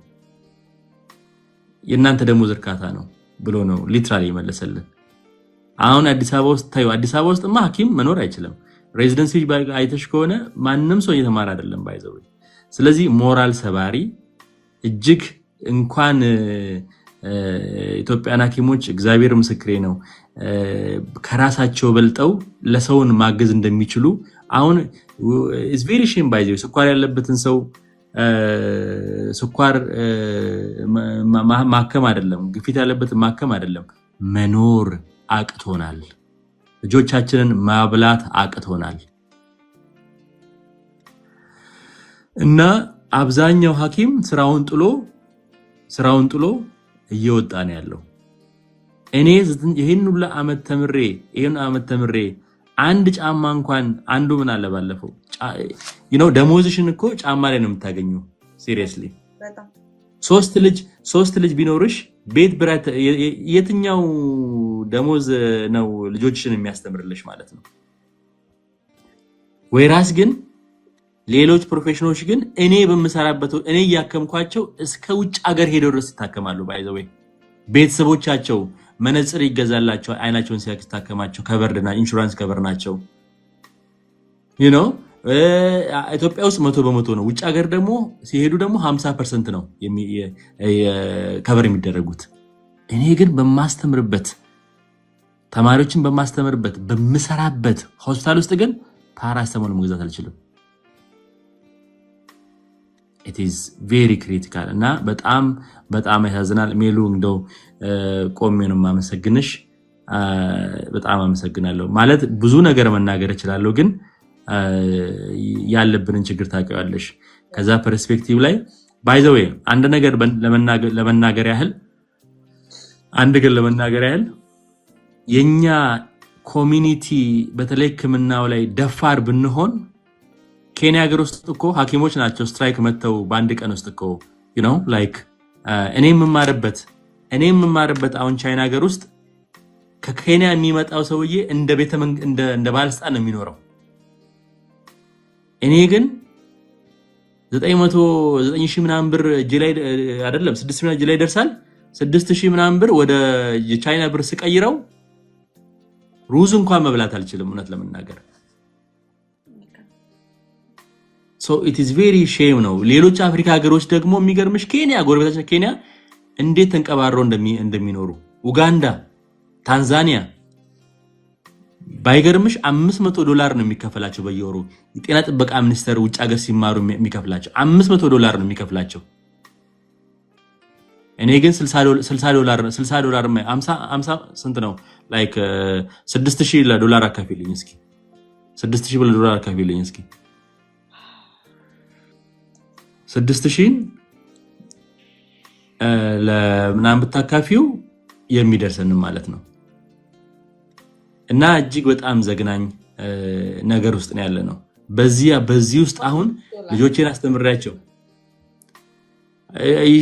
የናንተ ደሞዝ እርካታ ነው ብሎ ነው ሊትራሊ የመለሰልን አሁን አዲስ አበባ ውስጥ ሐኪም መኖር አይችልም ሬዚደንሲ አይተሽ ከሆነ ማንንም ሰው እየተማረ አይደለም ባይ ዘ ወይ ስለዚህ ሞራል ሰባሪ እጅግ እንኳን ኢትዮጵያን ሐኪሞች እግዚአብሔር ምስክሬ ነው ከራሳቸው በልጠው ለሰውን ማገዝ እንደሚችሉ አሁን is very shame by the way ስኳር ያለበትን ሰው ስኳር ማከም አይደለም ግፊት ያለበትን ማከም አይደለም መኖር አቅቶናል ልጆቻችንን ማብላት አቅቶናል እና አብዛኛው ሐኪም ስራውን ጥሎ እየወጣ ነው ያለው እኔ ይሄን ሁሉ አመት ተምሬ አንድ ጫማ እንኳን አንዱ ምን አለ ባለፈው ደሞዝሽን እኮ ጫማ ላይ ነው የምታገኙ ሲሪየስሊ በጣም ሶስት ልጅ ቢኖርሽ ቤት ብራት የትኛው ደሞዝ ነው ልጆችሽን የሚያስተምርልሽ ማለት ነው ወይራስ ግን ሌሎች ፕሮፌሽናሎች ግን እኔ በመሰራበት እኔ ያከምኳቸው እስከ ውጭ ሀገር ሄደው ድረስ ይታከማሉ ባይ ዘ ወይ ቤተሰቦቻቸው መነጽር ይገዛላቸው አይናቸውን ሲያከማቸው ከቨርና ኢንሹራንስ ከቨር ናቸው ኢትዮጵያ ውስጥ 100% ነው ውጭ ሀገር ደግሞ ሲሄዱ ደግሞ 50% ነው ከቨር የሚደረጉት እኔ ግን በማስተምርበት ተማሪዎችን በማስተምርበት በመሰራበት ሆስፒታል ውስጥ ግን ፓራሲታሞል መግዛት አልችልም it is very critical እና በጣም ያሳዝናል ሜሉ እንደው ቆሜንም ማመሰግንሽ በጣም አመሰግናለሁ ማለት ብዙ ነገር መናገር እችላለሁ ግን ያለብንን ችግር ታውቂዋለሽ ከዛ ፐርስፔክቲቭ ላይ by the way አንድ ነገር ለመናገር ያህል የኛ ኮሚኒቲ በተለይ ህክምናው ላይ ደፋር ብንሆን ኬንያ ሀገር ውስጥ እኮ ሐኪሞች ናቸው ስትራይክ መተው በአንድ ቀን ውስጥ እኮ like እኔ የምማርበት አሁን ቻይና ሀገር ውስጥ ከኬንያ የሚመጣው ሰውዬ እንደ ባለስልጣን ነው የሚኖረው እኔ ግን 900 ምናምን ብር እጅ ላይ አይደለም 6000 እጅ ላይ ደርሳል 6000 ምናምን ብር ወደ የቻይና ብር ስቀይረው ሩዝ እንኳን መብላት አልችልም እውነት ለመናገር so it is very shame ነው ሌሎች አፍሪካ ሀገሮች ደግሞ የሚገርምሽ ኬንያ ጎረቤታችን ኬንያ እንዴት ተንቀባረው እንደሚኖሩ ኡጋንዳ ታንዛኒያ ባይገርምሽ $500 ነው የሚከፈላቸው በየወሩ የጤና ጥበቃ ሚኒስቴር ውጭ ሀገር ሲማሩ የሚከፍላቸው $500 ነው የሚከፍላቸው። እኔ ግን $60 50 ስንት ነው ላይክ $6000 አካፍልኝ እስኪ $6000 አካፍልኝ እስኪ 6000 ለምናምን ብታካፊው የሚደርሰን ማለት ነው። እና እጅግ በጣም ዘግናኝ ነገር ውስጥ ነው ያለ ነው። በዚህ ውስጥ አሁን ልጆቼን አስተምሬያቸው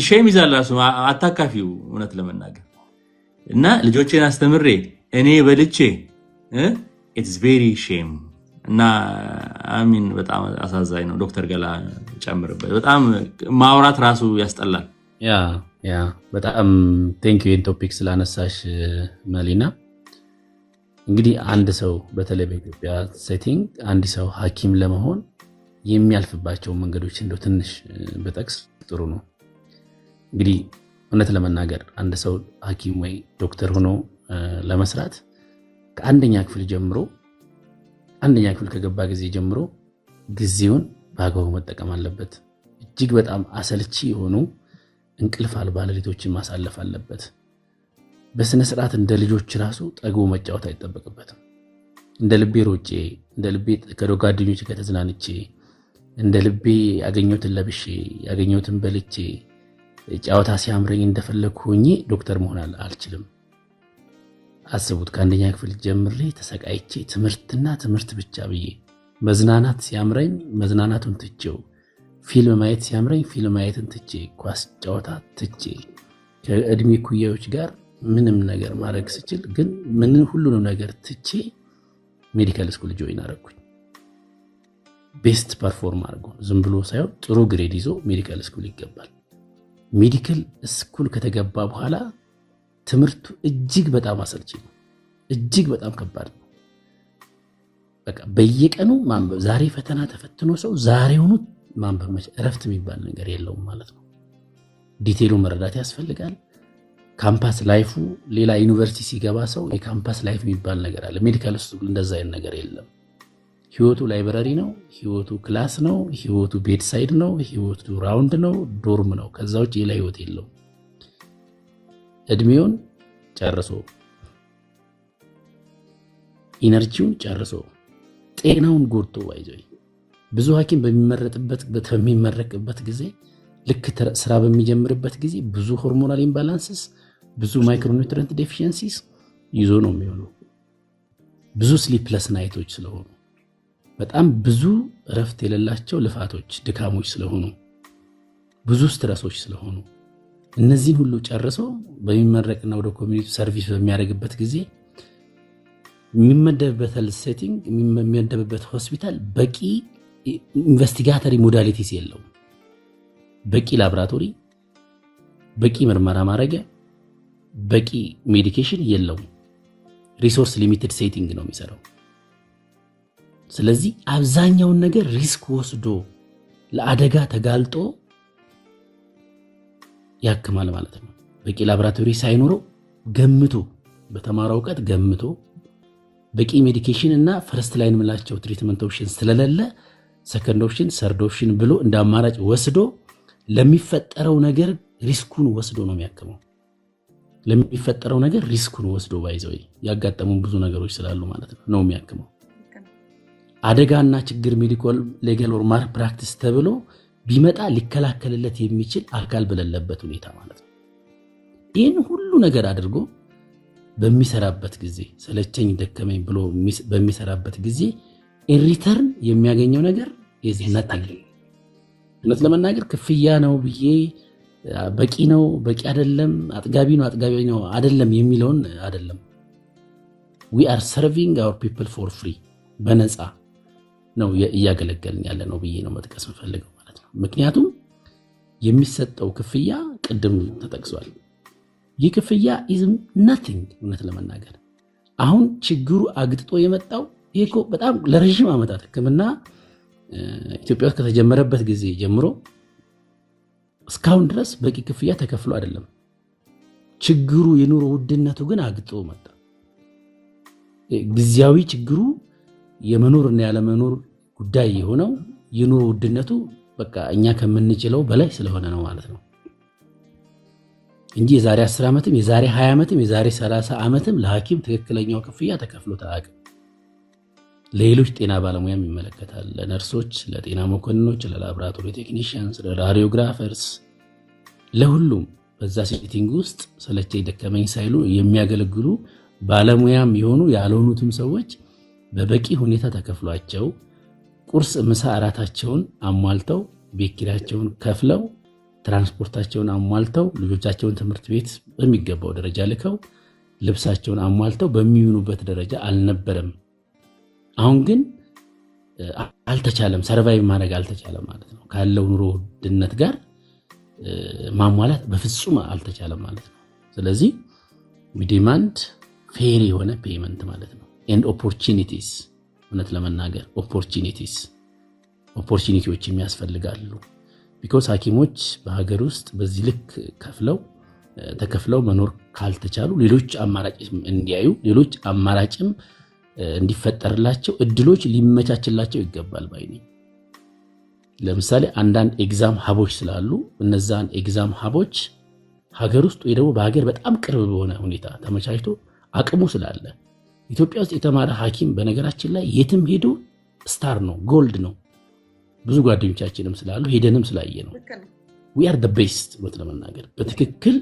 ሼም ይዛል ራሱ አታካፊው እውነት ለመናገር እና ልጆቼን አስተምሬ እኔ በልቼ ኢትስ ቬሪ ሼም እና አሚን በጣም አሳዛኝ ነው። ዶክተር ገላ ጨምርበት በጣም ማውራት ራሱ ያስጠላል። ያ በጣም ቴንክ ዩ ቶፒክ ስላነሳሽ መሊና። እንግዲህ አንድ ሰው በተለይ በኢትዮጵያ ሴቲንግ አንድ ሰው ሐኪም ለመሆን የሚያልፍባቸው መንገዶች እንደው ትንሽ በጠቅስ ጥሩ ነው። እንግዲህ እውነት ለመናገር አንድ ሰው ሐኪም ወይ ዶክተር ሆኖ ለመስራት ከአንደኛ ክፍል ጀምሮ አንደኛ ክፍል ከገባ ጊዜ ጀምሮ ጊዜውን በአግባቡ መጠቀም አለበት። እጅግ በጣም አሰልቺ የሆኑ እንቅልፍ አልባ ሌሊቶችን ማሳለፍ አለበት። በስነ ስርዓት እንደ ልጆች ራሱ ጠግቦ መጫወት አይጠበቅበትም። እንደ ልቤ ሮጬ እንደ ልቤ ከጓደኞቼ ጋር ተዝናንቼ እንደ ልቤ ያገኘሁትን ለብሼ ያገኘሁትን በልቼ ጫወታ ሲያምረኝ እንደፈለኩ ሆኜ ዶክተር መሆን አልችልም። አስቡት፣ ከአንደኛ ክፍል ጀምሬ ተሰቃይቼ ትምህርትና ትምህርት ብቻ ብዬ መዝናናት ሲያምረኝ መዝናናቱን ትቼው ፊልም ማየት ሲያምረኝ ፊልም ማየትን ትቼ ኳስ ጨዋታ ትቼ ከእድሜ ኩያዎች ጋር ምንም ነገር ማድረግ ስችል ግን ሁሉንም ነገር ትቼ ሜዲካል ስኩል ጆይን አደረኩኝ። ቤስት ፐርፎርም አድርጎ ዝም ብሎ ሳይሆን ጥሩ ግሬድ ይዞ ሜዲካል ስኩል ይገባል። ሜዲካል ስኩል ከተገባ በኋላ ትምህርቱ እጅግ በጣም አሰልቺ ነው። እጅግ በጣም ከባድ ነው። በቃ በየቀኑ ማንበብ። ዛሬ ፈተና ተፈትኖ ሰው ዛሬውኑ ማንበብ እረፍት የሚባል ነገር የለውም ማለት ነው። ዲቴሉ መረዳት ያስፈልጋል። ካምፓስ ላይፉ ሌላ ዩኒቨርሲቲ ሲገባ ሰው የካምፓስ ላይፍ የሚባል ነገር አለ። ሜዲካል ውስጥ እንደዛ አይነት ነገር የለም። ህይወቱ ላይብረሪ ነው፣ ህይወቱ ክላስ ነው፣ ህይወቱ ቤድሳይድ ነው፣ ህይወቱ ራውንድ ነው፣ ዶርም ነው። ከዛ ውጭ ሌላ ህይወት የለውም። እድሜውን ጨርሶ ኢነርጂውን ጨርሶ ጤናውን ጎድቶ ባይዘይ ብዙ ሐኪም በሚመረቅበት ጊዜ ልክ ስራ በሚጀምርበት ጊዜ ብዙ ሆርሞናል ኢምባላንስስ ብዙ ማይክሮኒውትሪየንት ዴፊሺየንሲስ ይዞ ነው የሚሆነው። ብዙ ስሊፕለስ ናይቶች ስለሆኑ በጣም ብዙ እረፍት የሌላቸው ልፋቶች ድካሞች ስለሆኑ ብዙ ስትረሶች ስለሆኑ እነዚህን ሁሉ ጨርሶ በሚመረቅና ወደ ኮሚኒቲ ሰርቪስ በሚያደርግበት ጊዜ የሚመደብበት ሴቲንግ የሚመደብበት ሆስፒታል በቂ ኢንቨስቲጋተሪ ሞዳሊቲስ የለውም። በቂ ላብራቶሪ፣ በቂ ምርመራ ማድረጊያ፣ በቂ ሜዲኬሽን የለውም። ሪሶርስ ሊሚትድ ሴቲንግ ነው የሚሰራው። ስለዚህ አብዛኛውን ነገር ሪስክ ወስዶ ለአደጋ ተጋልጦ ያክማል ማለት ነው። በቂ ላብራቶሪ ሳይኖረው ገምቶ በተማራው ዕውቀት ገምቶ በቂ ሜዲኬሽን እና ፈርስት ላይን ምላቸው ትሪትመንት ኦፕሽን ስለሌለ ሰከንድ ኦፕሽን ሰርድ ኦፕሽን ብሎ እንደ አማራጭ ወስዶ ለሚፈጠረው ነገር ሪስኩን ወስዶ ነው የሚያክመው። ለሚፈጠረው ነገር ሪስኩን ወስዶ ባይዘው ያጋጠሙን ብዙ ነገሮች ስላሉ ማለት ነው የሚያክመው። አደጋና ችግር ሜዲካል ሌጋል ኦር ማል ፕራክቲስ ተብሎ ቢመጣ ሊከላከልለት የሚችል አካል በሌለበት ሁኔታ ማለት ነው። ይህን ሁሉ ነገር አድርጎ በሚሰራበት ጊዜ ሰለቸኝ ደከመኝ ብሎ በሚሰራበት ጊዜ ኢንሪተርን የሚያገኘው ነገር የዝነታል። እውነት ለመናገር ክፍያ ነው ብዬ በቂ ነው በቂ አይደለም አጥጋቢ ነው አይደለም የሚለውን አይደለም። we are serving our people for free በነፃ ነው እያገለገልን ያለ ነው ብዬ ነው መጥቀስ የምፈልገው ማለት ነው። ምክንያቱም የሚሰጠው ክፍያ ቅድም ተጠቅሷል። ይህ ክፍያ is nothing። እውነት ለመናገር አሁን ችግሩ አግጥጦ የመጣው ይሄ በጣም ለረጅም ዓመታት ሕክምና ኢትዮጵያ ውስጥ ከተጀመረበት ጊዜ ጀምሮ እስካሁን ድረስ በቂ ክፍያ ተከፍሎ አይደለም። ችግሩ የኑሮ ውድነቱ ግን አግጥጦ መጣ። ጊዜያዊ ችግሩ የመኖርና ያለመኖር ጉዳይ የሆነው የኑሮ ውድነቱ በቃ እኛ ከምንችለው በላይ ስለሆነ ነው ማለት ነው እንጂ የዛሬ 10 ዓመትም የዛሬ 20 ዓመትም የዛሬ 30 ዓመትም ለሐኪም ትክክለኛው ክፍያ ተከፍሎት አያውቅም። ለሌሎች ጤና ባለሙያም ይመለከታል። ለነርሶች፣ ለጤና መኮንኖች፣ ለላቦራቶሪ ቴክኒሽያንስ፣ ለራዲዮግራፈርስ፣ ለሁሉም በዛ ሴቲንግ ውስጥ ሰለቸኝ ደከመኝ ሳይሉ የሚያገለግሉ ባለሙያም የሆኑ ያልሆኑትም ሰዎች በበቂ ሁኔታ ተከፍሏቸው ቁርስ፣ ምሳ፣ እራታቸውን አሟልተው ቤት ኪራያቸውን ከፍለው ትራንስፖርታቸውን አሟልተው ልጆቻቸውን ትምህርት ቤት በሚገባው ደረጃ ልከው ልብሳቸውን አሟልተው በሚሆኑበት ደረጃ አልነበረም። አሁን ግን አልተቻለም፣ ሰርቫይቭ ማድረግ አልተቻለም ማለት ነው። ካለው ኑሮ ውድነት ጋር ማሟላት በፍጹም አልተቻለም ማለት ነው። ስለዚህ ዲማንድ ፌር የሆነ ፔመንት ማለት ነው። ኤንድ ኦፖርቹኒቲስ፣ እውነት ለመናገር ኦፖርቹኒቲዎች የሚያስፈልጋሉ። ቢኮዝ ሐኪሞች በሀገር ውስጥ በዚህ ልክ ተከፍለው መኖር ካልተቻሉ ሌሎች አማራጭ እንዲያዩ ሌሎች አማራጭም እንዲፈጠርላቸው እድሎች ሊመቻችላቸው ይገባል ባይ ነኝ። ለምሳሌ አንዳንድ ኤግዛም ሀቦች ስላሉ እነዛን ኤግዛም ሀቦች ሀገር ውስጥ ወይ ደግሞ በሀገር በጣም ቅርብ በሆነ ሁኔታ ተመቻችቶ አቅሙ ስላለ ኢትዮጵያ ውስጥ የተማረ ሐኪም በነገራችን ላይ የትም ሄዶ ስታር ነው፣ ጎልድ ነው። ብዙ ጓደኞቻችንም ስላሉ ሄደንም ስላየ ነው። we are the best ለመናገር በትክክል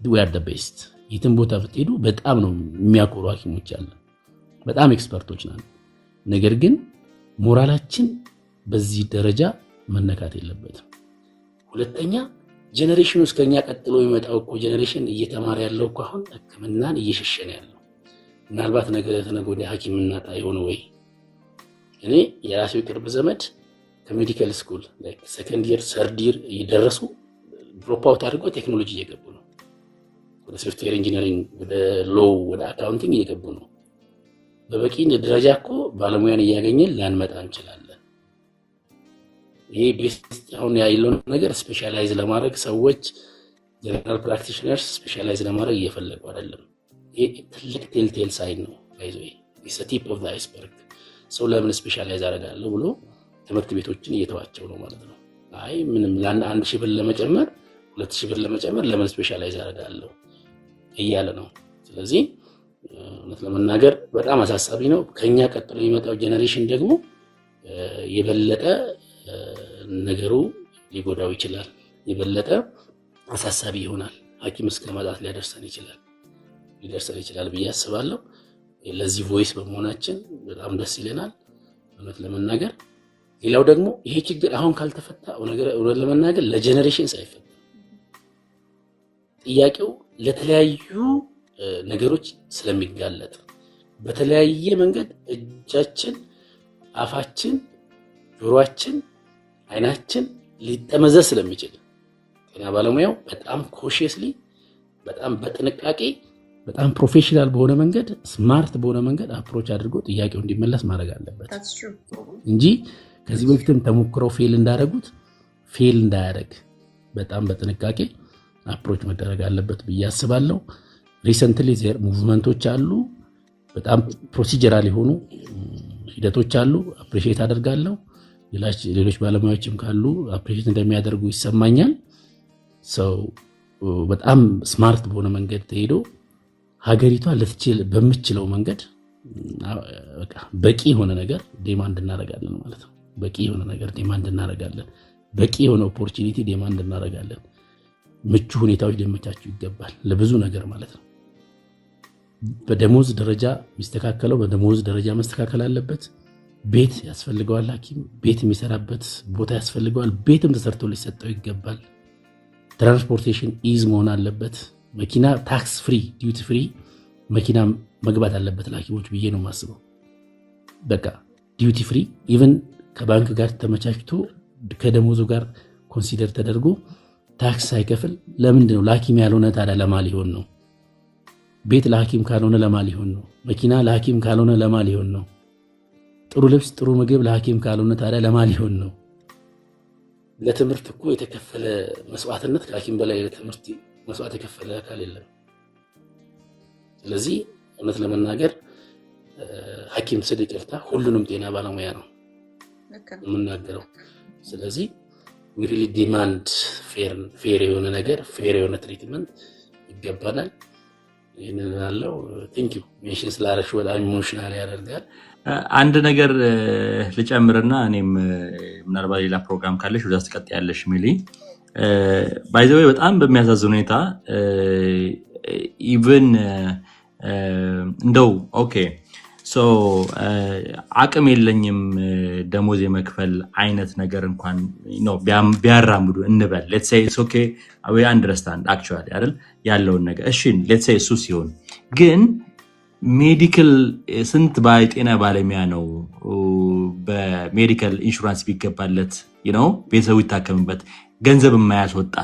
we are the best። የትም ቦታ ብትሄዱ በጣም ነው የሚያኮሩ ሐኪሞች አለ፣ በጣም ኤክስፐርቶች ናቸው። ነገር ግን ሞራላችን በዚህ ደረጃ መነካት የለበትም። ሁለተኛ ጄነሬሽኑ እስከኛ ቀጥሎ የሚመጣው እኮ ጄነሬሽን እየተማረ ያለው እኮ አሁን ሕክምናን እየሸሸነ ያለው ምናልባት ነገ ወዲያ ሐኪም እናጣ የሆነ ወይ እኔ የራሴው ቅርብ ዘመድ ከሜዲካል ስኩል ላይክ ሰከንድ ይር ሰርድ ይር እየደረሱ ድሮፕ አውት አድርገው ቴክኖሎጂ እየገቡ ነው። ወደ ሶፍትዌር ኢንጂነሪንግ፣ ወደ ሎው፣ ወደ አካውንቲንግ እየገቡ ነው። በበቂ ደረጃ እኮ ባለሙያን እያገኘን ላንመጣ እንችላለን። ይሄ ቤስት አሁን ያለው ነገር ስፔሻላይዝ ለማድረግ ሰዎች ጀነራል ፕራክቲሽነርስ ስፔሻላይዝ ለማድረግ እየፈለጉ አይደለም። ይሄ ትልቅ ቴልቴል ሳይን ነው። ባይዘይ ኢትስ ቲፕ ኦፍ ዘ አይስበርግ። ሰው ለምን ስፔሻላይዝ አደርጋለሁ ብሎ ትምህርት ቤቶችን እየተዋቸው ነው ማለት ነው። አይ ምንም ለአንድ ሺህ ብር ለመጨመር 2000 ብር ለመጨመር ለምን ስፔሻላይዝ አደርጋለሁ እያለ ነው። ስለዚህ እውነት ለመናገር በጣም አሳሳቢ ነው። ከኛ ቀጥሎ የሚመጣው ጄነሬሽን ደግሞ የበለጠ ነገሩ ሊጎዳው ይችላል፣ የበለጠ አሳሳቢ ይሆናል። ሐኪም እስከ ማጣት ሊደርሰን ይችላል ብዬ አስባለሁ። ለዚህ ቮይስ በመሆናችን በጣም ደስ ይለናል እውነት ለመናገር። ሌላው ደግሞ ይሄ ችግር አሁን ካልተፈታ እውነት ለመናገር ለጄነሬሽን ሳይፈታ ጥያቄው ለተለያዩ ነገሮች ስለሚጋለጥ በተለያየ መንገድ እጃችን፣ አፋችን፣ ጆሮአችን፣ አይናችን ሊጠመዘዝ ስለሚችል ጤና ባለሙያው በጣም ኮሺየስሊ፣ በጣም በጥንቃቄ፣ በጣም ፕሮፌሽናል በሆነ መንገድ፣ ስማርት በሆነ መንገድ አፕሮች አድርጎ ጥያቄው እንዲመለስ ማድረግ አለበት እንጂ ከዚህ በፊትም ተሞክረው ፌል እንዳያደርግ በጣም በጥንቃቄ አፕሮች መደረግ አለበት ብዬ አስባለሁ። ሪሰንትሊ ዜር ሙቭመንቶች አሉ፣ በጣም ፕሮሲጀራል የሆኑ ሂደቶች አሉ። አፕሪሺየት አደርጋለሁ። ሌሎች ባለሙያዎችም ካሉ አፕሪሺየት እንደሚያደርጉ ይሰማኛል። ሰው በጣም ስማርት በሆነ መንገድ ተሄዶ ሀገሪቷ በምትችለው መንገድ በቂ የሆነ ነገር ዲማንድ እናደርጋለን ማለት ነው። በቂ የሆነ ነገር ዲማንድ እናደርጋለን። በቂ የሆነ ኦፖርቹኒቲ ዲማንድ እናደርጋለን። ምቹ ሁኔታዎች ሊመቻቹ ይገባል ለብዙ ነገር ማለት ነው። በደሞዝ ደረጃ የሚስተካከለው በደሞዝ ደረጃ መስተካከል አለበት። ቤት ያስፈልገዋል፣ ሐኪም ቤት የሚሰራበት ቦታ ያስፈልገዋል። ቤትም ተሰርቶ ሊሰጠው ይገባል። ትራንስፖርቴሽን ኢዝ መሆን አለበት። መኪና ታክስ ፍሪ፣ ዲዩቲ ፍሪ መኪና መግባት አለበት ለሐኪሞች ብዬ ነው የማስበው። በቃ ዲዩቲ ፍሪ ኢቭን ከባንክ ጋር ተመቻችቶ ከደሞዙ ጋር ኮንሲደር ተደርጎ ታክስ ሳይከፍል ለምንድን ነው? ለሐኪም ያልሆነ ታዲያ ለማ ሊሆን ነው? ቤት ለሐኪም ካልሆነ ለማ ሊሆን ነው? መኪና ለሐኪም ካልሆነ ለማ ሊሆን ነው? ጥሩ ልብስ፣ ጥሩ ምግብ ለሐኪም ካልሆነ ታዲያ ለማ ሊሆን ነው? ለትምህርት እኮ የተከፈለ መስዋዕትነት ከሐኪም በላይ ለትምህርት መስዋዕት የከፈለ አካል የለም። ስለዚህ እውነት ለመናገር ሐኪም ስል ይቅርታ ሁሉንም ጤና ባለሙያ ነው የምናገረው። ስለዚህ we really demand fair የሆነ ነገር fair የሆነ ትሪትመንት ይገባናል። ይሄንን አለው ቴንክ ዩ ሜንሽን ስላረሽ በጣም ኢሞሽናል ያደርጋል። አንድ ነገር ልጨምርና እኔም ምናልባት ሌላ ፕሮግራም ካለሽ ወደ አስቀጥ ያለሽ ሚሊ ባይ ዘ ዌይ በጣም በሚያሳዝን ሁኔታ ኢቭን እንደው ኦኬ ሶ አቅም የለኝም ደሞዝ የመክፈል አይነት ነገር እንኳን ነው ቢያራምዱ እንበል let's say it's okay we understand actually አይደል ያለውን ነገር እሺ let's say እሱ ሲሆን ግን ሜዲካል ስንት ባይጤና ባለሙያ ነው በሜዲካል ኢንሹራንስ ቢገባለት ቤተሰቡ ይታከምበት ገንዘብ የማያስወጣ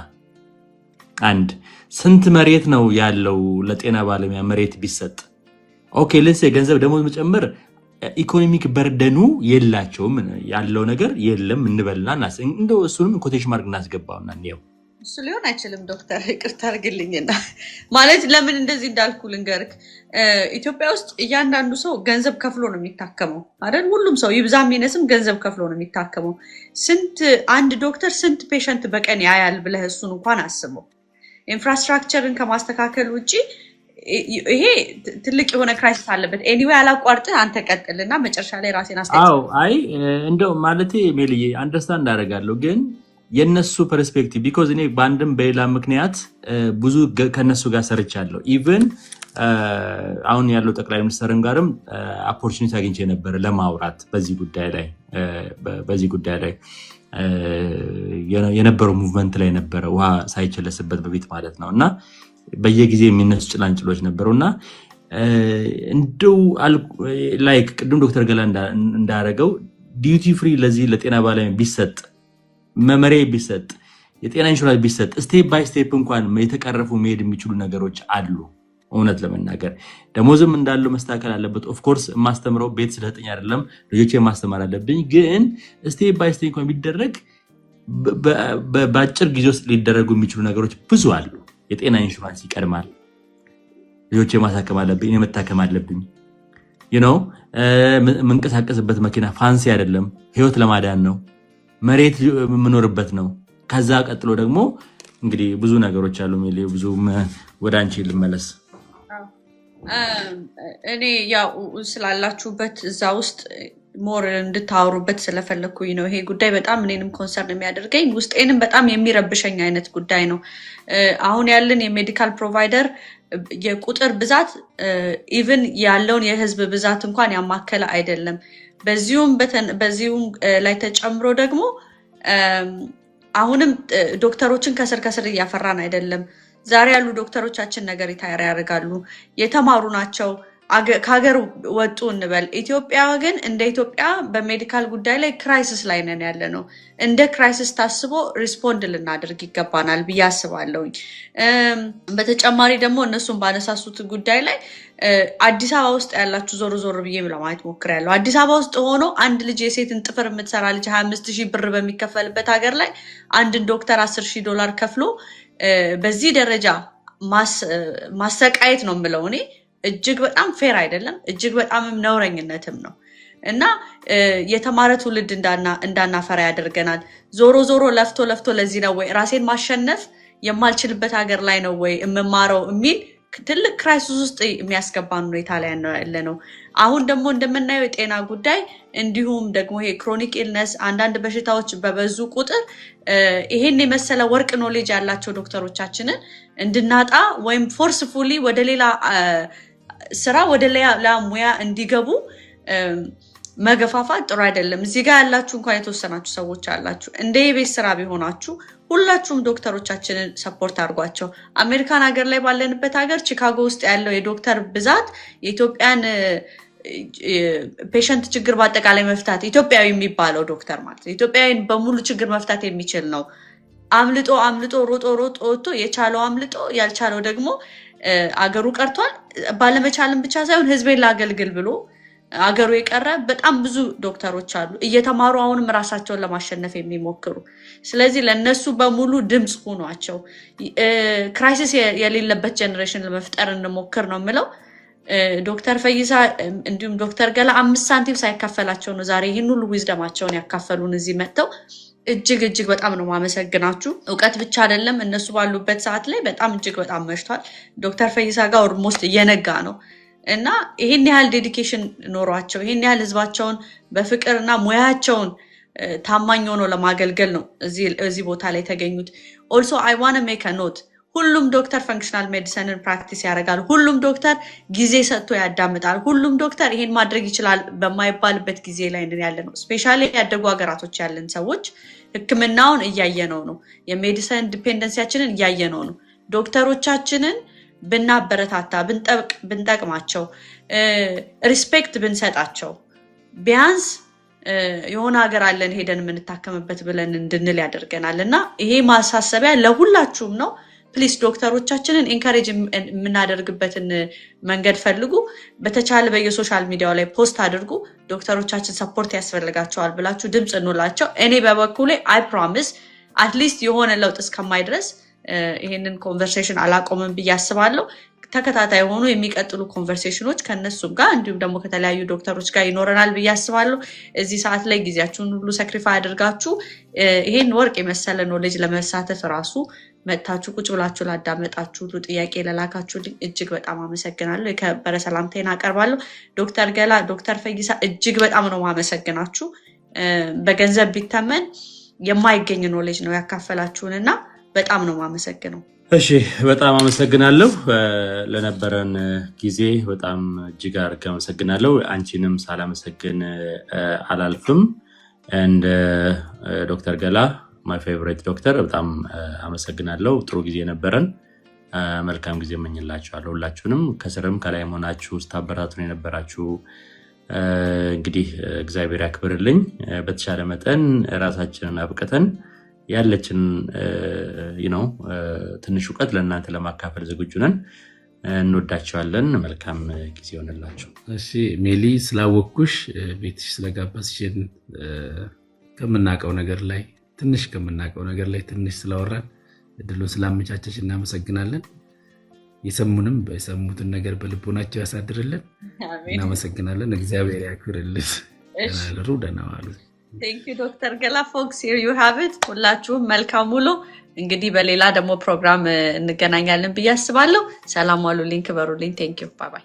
አንድ ስንት መሬት ነው ያለው ለጤና ባለሙያ መሬት ቢሰጥ ኦኬ let's say ገንዘብ ደሞዝ መጨመር ኢኮኖሚክ በርደኑ የላቸውም ያለው ነገር የለም እንበልና እንደው እሱንም ኮቴሽን ማርክ እናስገባውና ነው እሱ ሊሆን አይችልም ዶክተር ይቅርታ አድርግልኝና ማለት ለምን እንደዚህ እንዳልኩ ልንገርክ ኢትዮጵያ ውስጥ እያንዳንዱ ሰው ገንዘብ ከፍሎ ነው የሚታከመው አይደል ሁሉም ሰው ይብዛም ይነስም ገንዘብ ከፍሎ ነው የሚታከመው ስንት አንድ ዶክተር ስንት ፔሸንት በቀን ያያል ብለህ እሱን እንኳን አስበው ኢንፍራስትራክቸርን ከማስተካከል ውጪ ይሄ ትልቅ የሆነ ክራይሲስ አለበት ኤኒዌይ አላቋርጥህ አንተ ቀጥልና መጨረሻ ላይ ራሴን አስተያየው አይ እንደው ማለቴ ሜልዬ አንደርስታንድ አደርጋለሁ ግን የነሱ ፐርስፔክቲቭ ቢኮዝ እኔ ባንድም በሌላ ምክንያት ብዙ ከነሱ ጋር ሰርቻለሁ ኢቭን አሁን ያለው ጠቅላይ ሚኒስትርም ጋርም ኦፖርቹኒቲ አግኝቼ ነበር ለማውራት በዚህ ጉዳይ ላይ የነበረው ሙቭመንት ላይ ነበረ ውሃ ሳይቸለስበት በፊት ማለት ነውና በየጊዜ የሚነሱ ጭላንጭሎች ነበሩና እንደው ላይክ ቅድም ዶክተር ገላ እንዳረገው ዲዩቲ ፍሪ ለዚህ ለጤና ባለሙያ ቢሰጥ መመሪያ ቢሰጥ የጤና ኢንሹራንስ ቢሰጥ ስቴፕ ባይ ስቴፕ እንኳን የተቀረፉ መሄድ የሚችሉ ነገሮች አሉ እውነት ለመናገር ደሞዝም እንዳለው መስተካከል አለበት ኦፍ ኮርስ ማስተምረው ቤት ስለተኛ አይደለም ልጆቼ ማስተማር አለብኝ ግን ስቴፕ ባይ ስቴፕ እንኳን ቢደረግ በአጭር ጊዜ ውስጥ ሊደረጉ የሚችሉ ነገሮች ብዙ አሉ የጤና ኢንሹራንስ ይቀድማል ልጆቼ ማሳከም አለብኝ እኔ መታከም አለብኝ መንቀሳቀስበት መኪና ፋንሲ አይደለም ህይወት ለማዳን ነው መሬት የምኖርበት ነው ከዛ ቀጥሎ ደግሞ እንግዲህ ብዙ ነገሮች አሉ ብዙ ወደ አንቺ ልመለስ እኔ ያው ስላላችሁበት እዛ ውስጥ ሞር እንድታወሩበት ስለፈለኩኝ ነው ይሄ ጉዳይ በጣም እኔንም ኮንሰርን የሚያደርገኝ ውስጤንም በጣም የሚረብሸኝ አይነት ጉዳይ ነው አሁን ያለን የሜዲካል ፕሮቫይደር የቁጥር ብዛት ኢቭን ያለውን የህዝብ ብዛት እንኳን ያማከለ አይደለም በዚሁም ላይ ተጨምሮ ደግሞ አሁንም ዶክተሮችን ከስር እያፈራን አይደለም ዛሬ ያሉ ዶክተሮቻችን ነገር ይታየር ያደርጋሉ የተማሩ ናቸው ከሀገር ወጡ እንበል ኢትዮጵያ ግን እንደ ኢትዮጵያ በሜዲካል ጉዳይ ላይ ክራይሲስ ላይ ነን ያለ ነው እንደ ክራይሲስ ታስቦ ሪስፖንድ ልናደርግ ይገባናል ብዬ አስባለሁ በተጨማሪ ደግሞ እነሱን ባነሳሱት ጉዳይ ላይ አዲስ አበባ ውስጥ ያላችሁ ዞር ብዬ ለማየት ሞክሬያለሁ አዲስ አበባ ውስጥ ሆኖ አንድ ልጅ የሴትን ጥፍር የምትሰራ ልጅ 25000 ብር በሚከፈልበት ሀገር ላይ አንድን ዶክተር $10,000 ከፍሎ በዚህ ደረጃ ማሰቃየት ነው የምለው እኔ እጅግ በጣም ፌር አይደለም እጅግ በጣም ነውረኝነትም ነው እና የተማረ ትውልድ እንዳናፈራ ያደርገናል ዞሮ ለፍቶ ለዚህ ነው ወይ ራሴን ማሸነፍ የማልችልበት ሀገር ላይ ነው ወይ እምማረው የሚል ትልቅ ክራይሲስ ውስጥ የሚያስገባን ሁኔታ ላይ ያለ ነው አሁን ደግሞ እንደምናየው የጤና ጉዳይ እንዲሁም ደግሞ ይሄ ክሮኒክ ኢልነስ አንዳንድ በሽታዎች በበዙ ቁጥር ይሄን የመሰለ ወርቅ ኖሌጅ ያላቸው ዶክተሮቻችንን እንድናጣ ወይም ፎርስፉሊ ወደ ሌላ ስራ ወደ ሌላ ሙያ እንዲገቡ መገፋፋት ጥሩ አይደለም እዚህ ጋር ያላችሁ እንኳን የተወሰናችሁ ሰዎች አላችሁ እንደ የቤት ስራ ቢሆናችሁ ሁላችሁም ዶክተሮቻችንን ሰፖርት አድርጓቸው አሜሪካን ሀገር ላይ ባለንበት ሀገር ቺካጎ ውስጥ ያለው የዶክተር ብዛት የኢትዮጵያን ፔሸንት ችግር በአጠቃላይ መፍታት ኢትዮጵያዊ የሚባለው ዶክተር ማለት ኢትዮጵያዊን በሙሉ ችግር መፍታት የሚችል ነው አምልጦ ሮጦ የቻለው አምልጦ ያልቻለው ደግሞ አገሩ ቀርቷል ባለመቻልም ብቻ ሳይሆን ህዝቤን ላገልግል ብሎ አገሩ የቀረ በጣም ብዙ ዶክተሮች አሉ እየተማሩ አሁንም ራሳቸውን ለማሸነፍ የሚሞክሩ ስለዚህ ለነሱ በሙሉ ድምጽ ሆኗቸው ክራይሲስ የሌለበት ጀነሬሽን ለመፍጠር እንሞክር ነው የምለው ዶክተር ፈይሳ እንዲሁም ዶክተር ገላ 5 ሳንቲም ሳይከፈላቸው ነው ዛሬ ይህን ሁሉ ዊዝደማቸውን ያካፈሉን እዚህ መጥተው እጅግ በጣም ነው ማመሰግናችሁ። እውቀት ብቻ አይደለም እነሱ ባሉበት ሰዓት ላይ በጣም እጅግ በጣም መሽቷል። ዶክተር ፈይሳ ጋር ኦልሞስት እየነጋ ነው እና ይሄን ያህል ዴዲኬሽን ኖሯቸው ይሄን ያህል ህዝባቸውን በፍቅርና ሙያቸውን ታማኝ ሆኖ ለማገልገል ነው እዚህ ቦታ ላይ ተገኙት። ኦልሶ አይ ዋና ሜክ አ ኖት ሁሉም ዶክተር ፈንክሽናል ሜዲሲንን ፕራክቲስ ያደርጋል። ሁሉም ዶክተር ጊዜ ሰጥቶ ያዳምጣል። ሁሉም ዶክተር ይሄን ማድረግ ይችላል በማይባልበት ጊዜ ላይ ያለ ነው። ስፔሻሊ ያደጉ ሀገራቶች ያለን ሰዎች ህክምናውን እያየነው ነው። የሜዲሲን ዲፔንደንሲያችንን እያየነው ነው። ዶክተሮቻችንን ብናበረታታ ብንጠቅማቸው ሪስፔክት ብንሰጣቸው ቢያንስ የሆነ ሀገር አለን ሄደን የምንታከምበት ብለን እንድንል ያደርገናል እና ይሄ ማሳሰቢያ ለሁላችሁም ነው። ፕሊስ ዶክተሮቻችንን ኢንካሬጅ የምናደርግበትን መንገድ ፈልጉ። በተቻለ በየሶሻል ሚዲያው ላይ ፖስት አድርጉ። ዶክተሮቻችን ሰፖርት ያስፈልጋቸዋል ብላችሁ ድምፅ እንላቸው። እኔ በበኩሌ አይ ፕሮሚስ አትሊስት የሆነ ለውጥ እስከማይ ድረስ ይሄንን ኮንቨርሴሽን አላቆምም ብዬ አስባለሁ። ተከታታይ ሆኖ የሚቀጥሉ ኮንቨርሴሽኖች ከነሱም ጋር እንዲሁም ደግሞ ከተለያዩ ዶክተሮች ጋር ይኖረናል ብዬ አስባለሁ። እዚህ ሰዓት ላይ ጊዜያችሁን ሁሉ ሰክሪፋይ አድርጋችሁ ይሄን ወርቅ የመሰለ ኖሌጅ ለመሳተፍ ራሱ መጥታችሁ ቁጭ ብላችሁ ላዳመጣችሁ ሁሉ ጥያቄ ለላካችሁ እጅግ በጣም አመሰግናለሁ። የከበረ ሰላምታዬን አቀርባለሁ። ዶክተር ገላ፣ ዶክተር ፈይሳ እጅግ በጣም ነው ማመሰግናችሁ። በገንዘብ ቢተመን የማይገኝ ኖሌጅ ነው ያካፈላችሁንና በጣም ነው ማመሰግነው። እሺ በጣም አመሰግናለሁ ለነበረን ጊዜ በጣም እጅግ አድርጌ አመሰግናለሁ። አንቺንም ሳላመሰግን አላልፍም። እንደ ዶክተር ገላ ማይ ፌቨሪት ዶክተር በጣም አመሰግናለሁ። ጥሩ ጊዜ ነበረን። መልካም ጊዜ እመኝላችኋለሁ ሁላችሁንም። ከስርም ከላይ ሆናችሁ ስታበረታቱን የነበራችሁ እንግዲህ እግዚአብሔር ያክብርልኝ። በተቻለ መጠን ራሳችንን አብቅተን ያለችን ትንሽ እውቀት ለእናንተ ለማካፈል ዝግጁ ነን። እንወዳቸዋለን። መልካም ጊዜ ይሆንላችሁ። እሺ ሜሊ፣ ስላወቅኩሽ ቤትሽ ስለጋበዝሽን ከምናውቀው ነገር ላይ ትንሽ ስላወራን እድሉን ስላመቻቸሽ እናመሰግናለን። የሰሙትን ነገር በልቦናቸው ያሳድርልን። እናመሰግናለን። እግዚአብሔር ያክብርልን። ደህና ዋሉ። Thank you Dr. Gala. Folks, here you have it. ሁላችሁም መልካም ውሎ። እንግዲህ በሌላ ደግሞ ፕሮግራም እንገናኛለን ብዬ አስባለሁ። ሰላም ዋሉልኝ፣ ክበሩልኝ። Thank you. Bye bye.